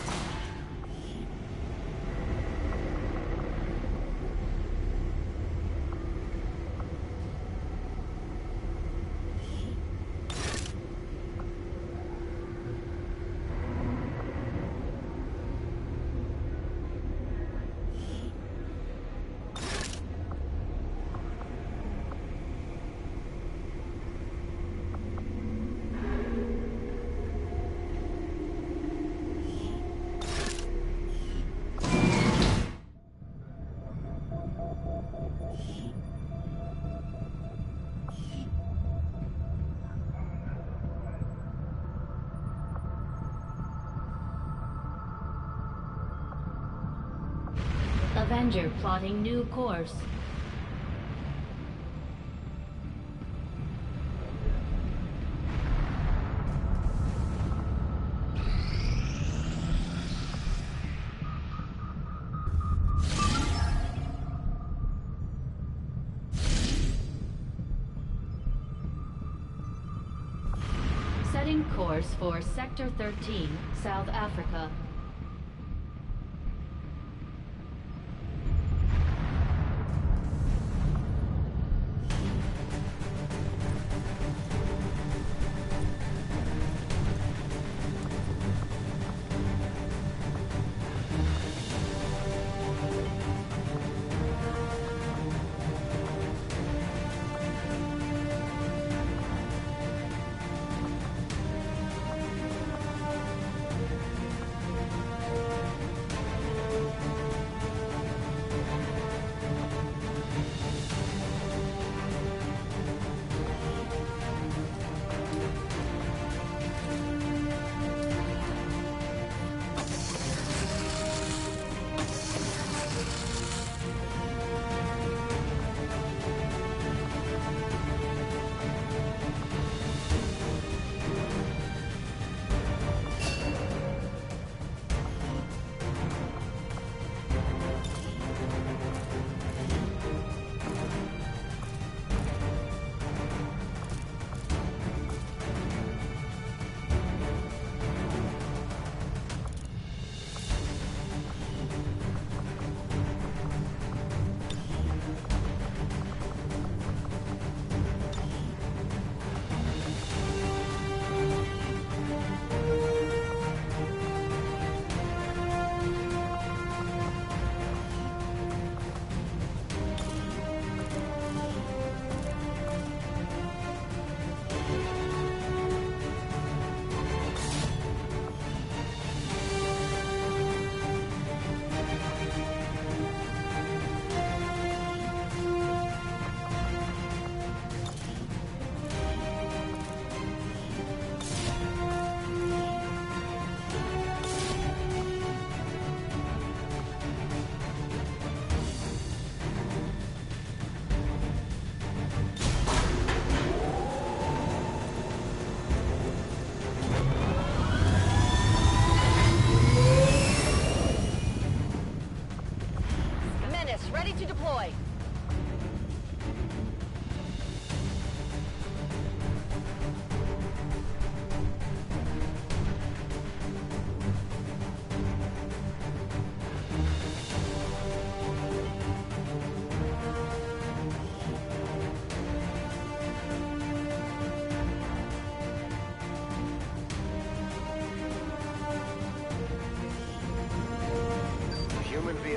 Avenger plotting new course. Setting course for Sector 13, South Africa.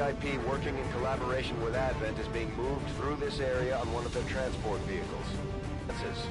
VIP working in collaboration with Advent is being moved through this area on one of their transport vehicles. That's it.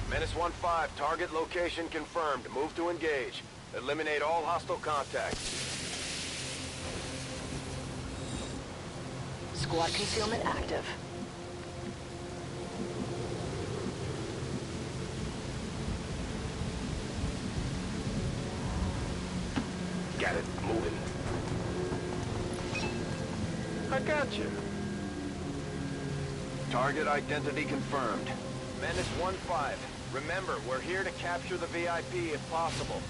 Menace 1-5, target location confirmed. Move to engage. Eliminate all hostile contacts. Squad concealment active. Got it. Moving. I got you. Target identity confirmed. Menace 1-5. Remember, we're here to capture the VIP if possible.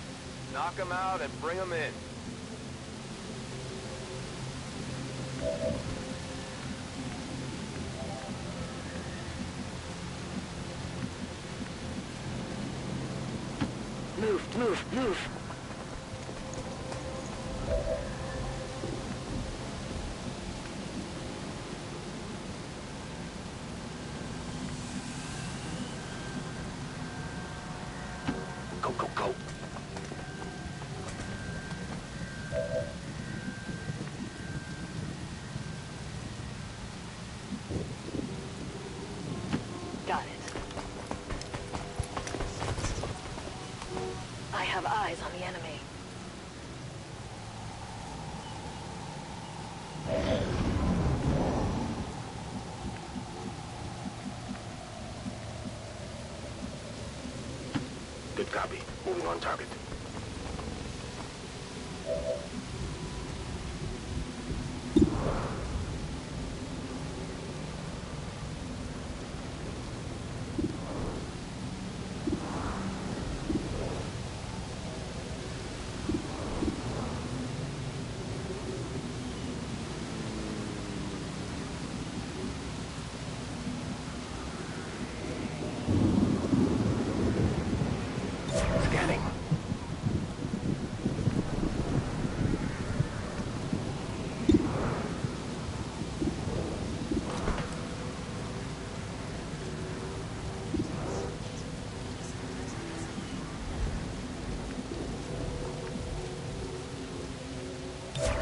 Knock them out and bring them in. Move. Go. Got it. I have eyes on the enemy. Good copy. Moving on target. Scanning.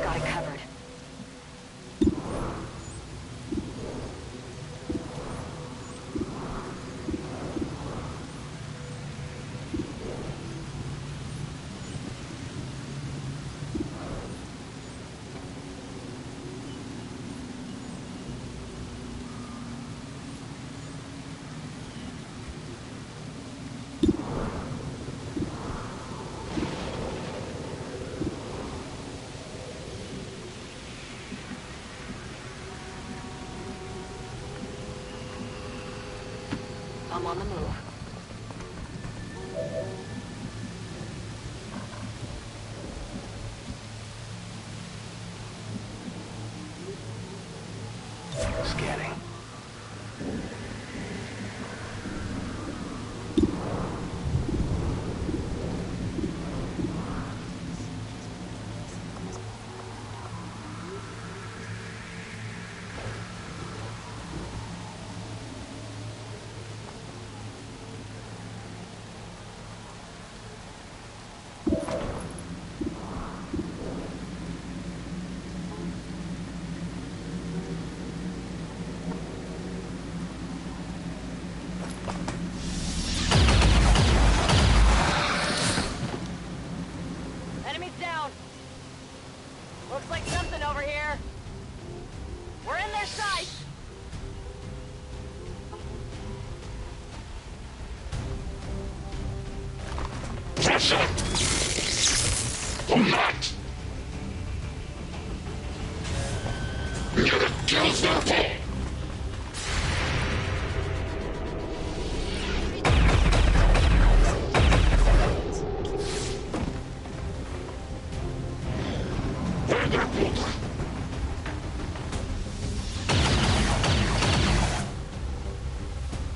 Got it covered. I'm on the move. Scanning.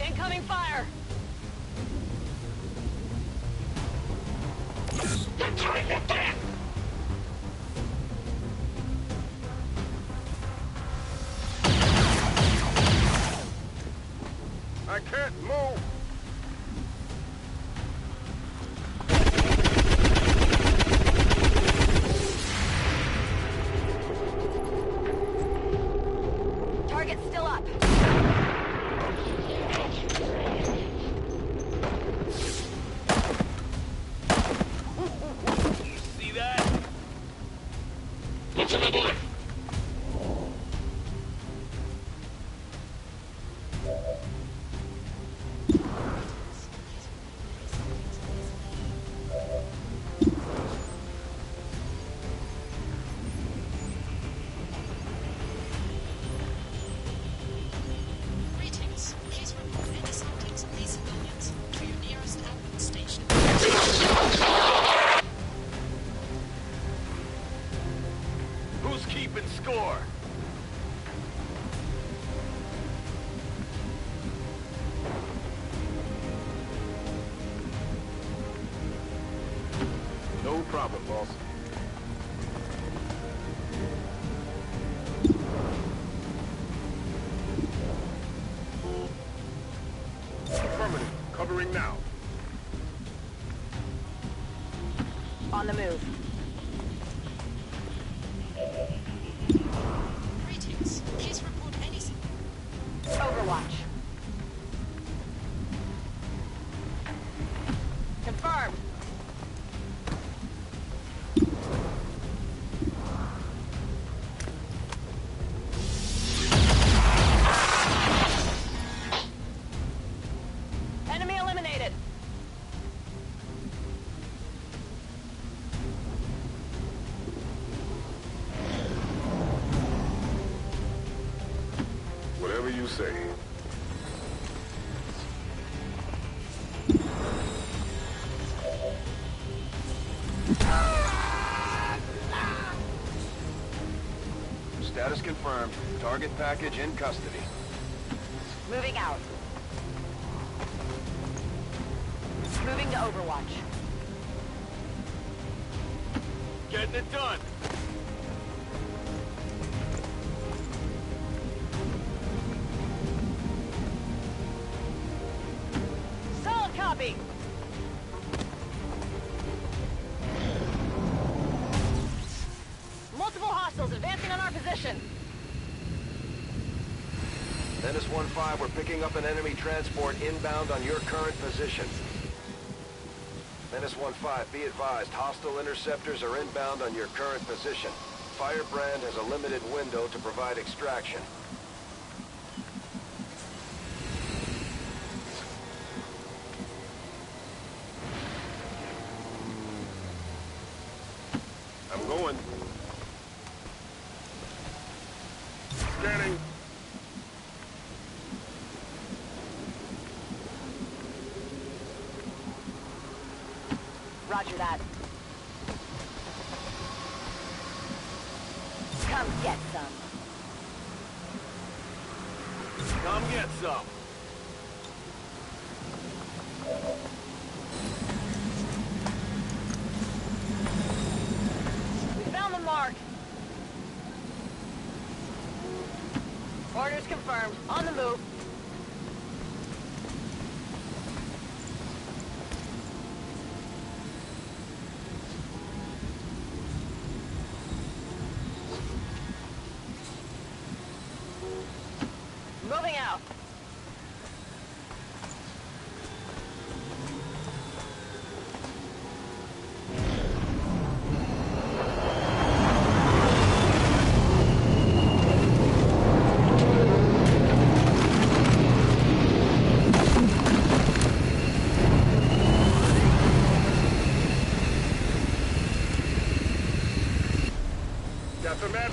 Incoming fire! I can't move! Target's still up. See that? Greetings. Please report any sightings of these civilians to your nearest ambulance station. Who's keeping score? No problem, boss. Affirmative. Covering now. On the move. Greetings. Please report any Overwatch. Confirmed. Enemy eliminated. Whatever you say. Status confirmed. Target package in custody. Moving out. Moving to Overwatch. Getting it done. Solid copy. Multiple hostiles advancing on our position. Menace 1-5, we're picking up an enemy transport inbound on your current position. Menace 1-5, be advised, hostile interceptors are inbound on your current position. Firebrand has a limited window to provide extraction. I'm going. Scanning. Roger that. Come get some. Come get some. We found the mark. Orders confirmed. On the move. Moving out.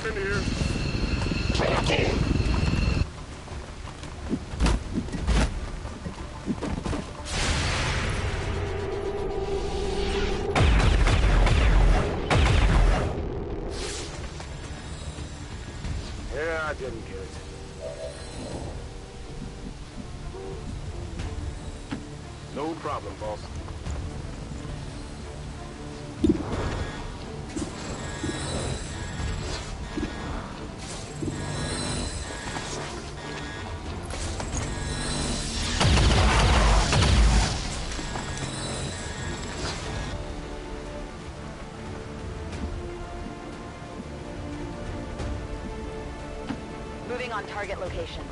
In here. Yeah, I didn't get it. No problem, boss. Moving on target location.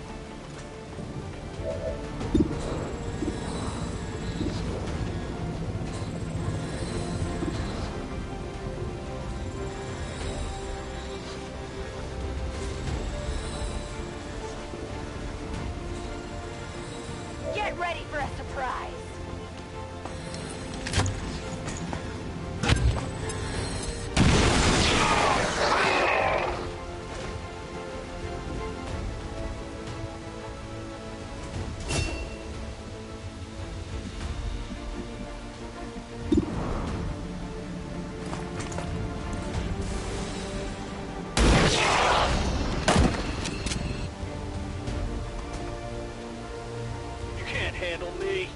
Get ready for a surprise. You can't handle me.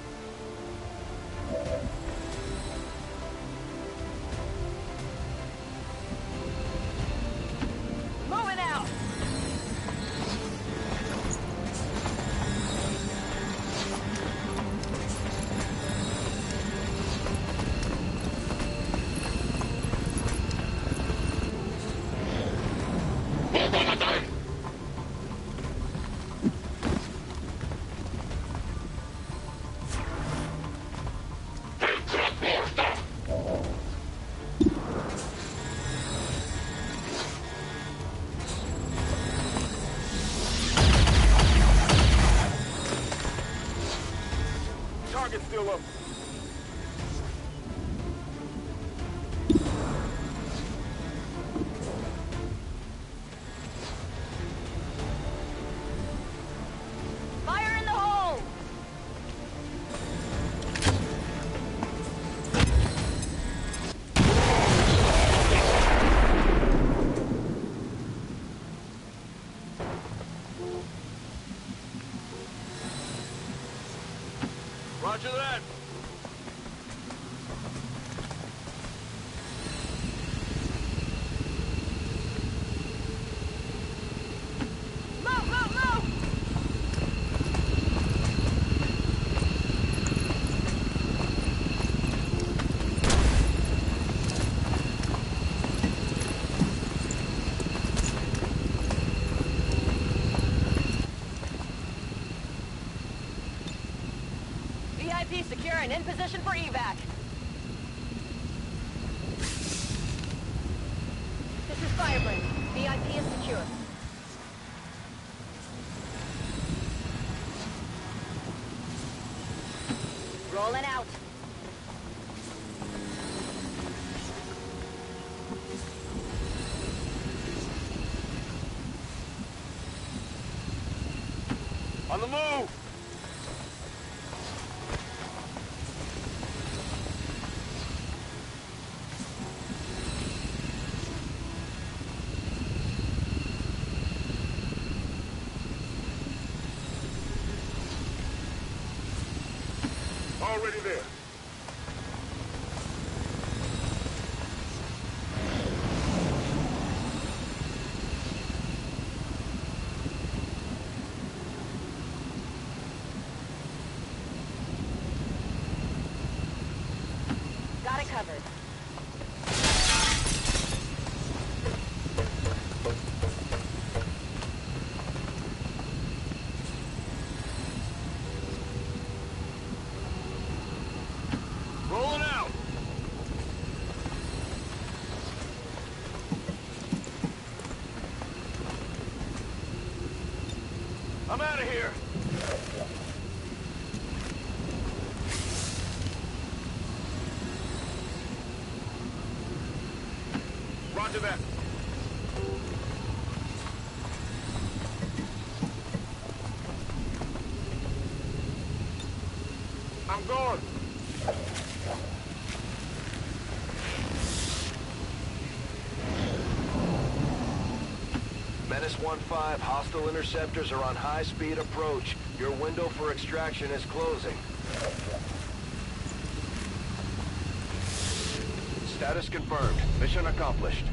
Moving out. Target's still up. Fire in the hole. Roger that. Move, move, move. VIP secure and in position for evac. This is Firebrand. VIP is secure. Rolling out. On the move. Already there. Got it covered. Rolling out. I'm out of here. Roger that. I'm gone. Menace 1-5, hostile interceptors are on high-speed approach. Your window for extraction is closing. Status confirmed. Mission accomplished.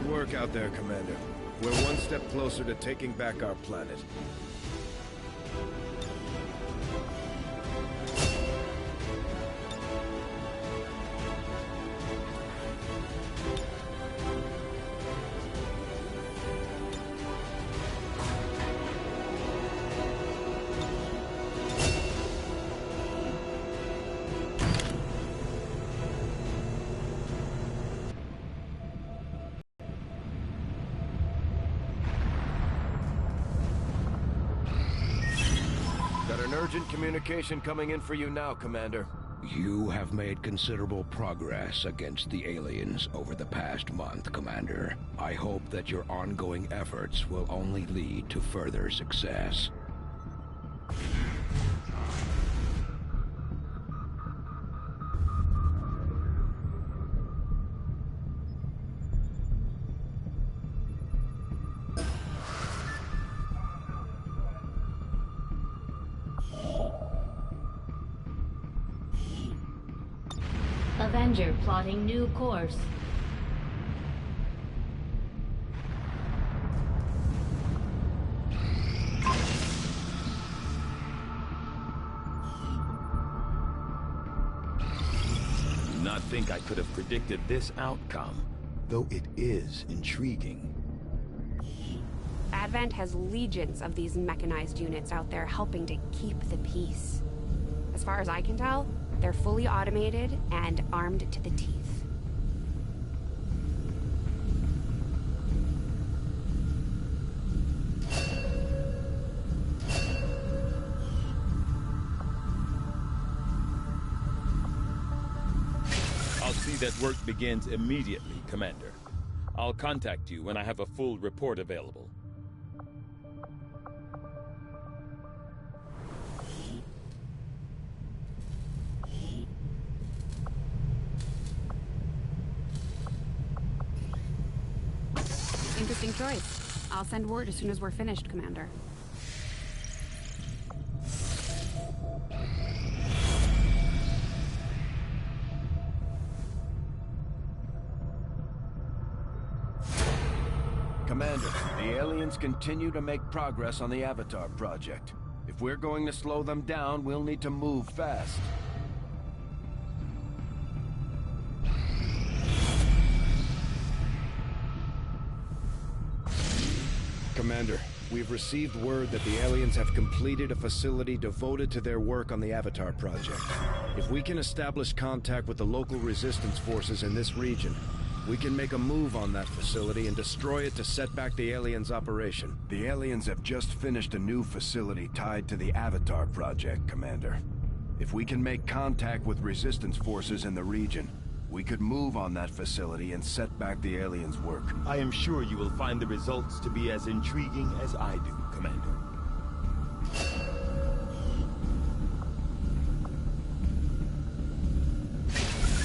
Work out there, Commander. We're one step closer to taking back our planet. Urgent communication coming in for you now, Commander. You have made considerable progress against the aliens over the past month, Commander. I hope that your ongoing efforts will only lead to further success. Avenger plotting new course. Do not think I could have predicted this outcome, though it is intriguing. Advent has legions of these mechanized units out there helping to keep the peace. As far as I can tell, they're fully automated and armed to the teeth. I'll see that work begins immediately, Commander. I'll contact you when I have a full report available. Interesting choice. I'll send word as soon as we're finished, Commander. Commander, the aliens continue to make progress on the Avatar project. If we're going to slow them down, we'll need to move fast. Commander, we've received word that the aliens have completed a facility devoted to their work on the Avatar project. If we can establish contact with the local resistance forces in this region, we can make a move on that facility and destroy it to set back the aliens' operation. The aliens have just finished a new facility tied to the Avatar project, Commander. If we can make contact with resistance forces in the region, we could move on that facility and set back the aliens' work. I am sure you will find the results to be as intriguing as I do, Commander.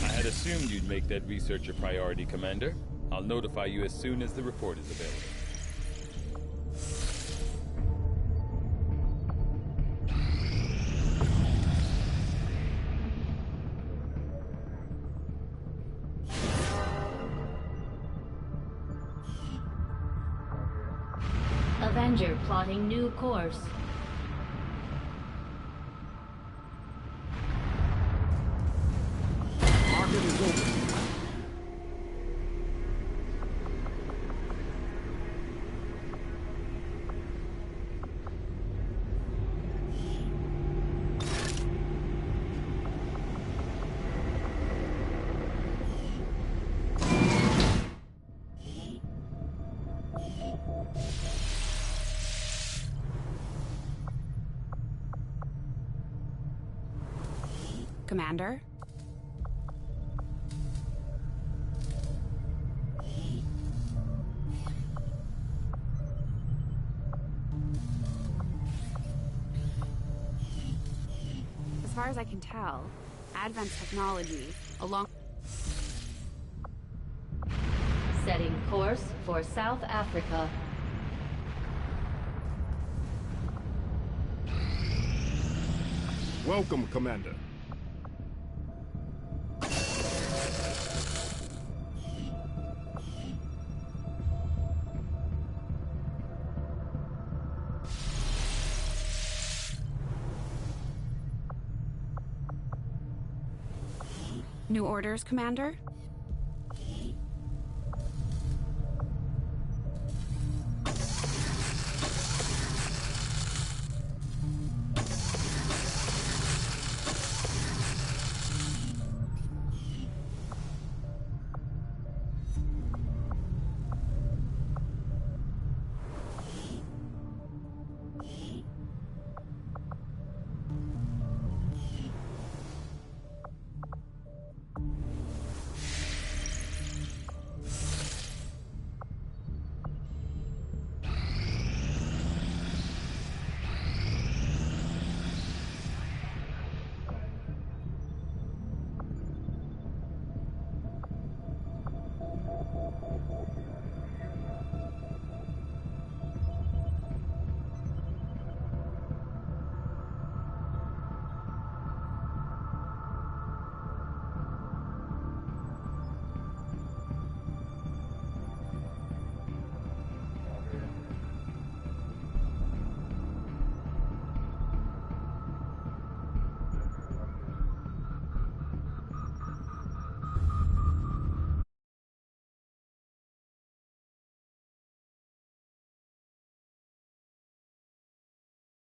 I had assumed you'd make that research a priority, Commander. I'll notify you as soon as the report is available. Ranger plotting new course. Market is open. Commander? As far as I can tell, Advent's technology, along... Setting course for South Africa. Welcome, Commander. New orders, Commander?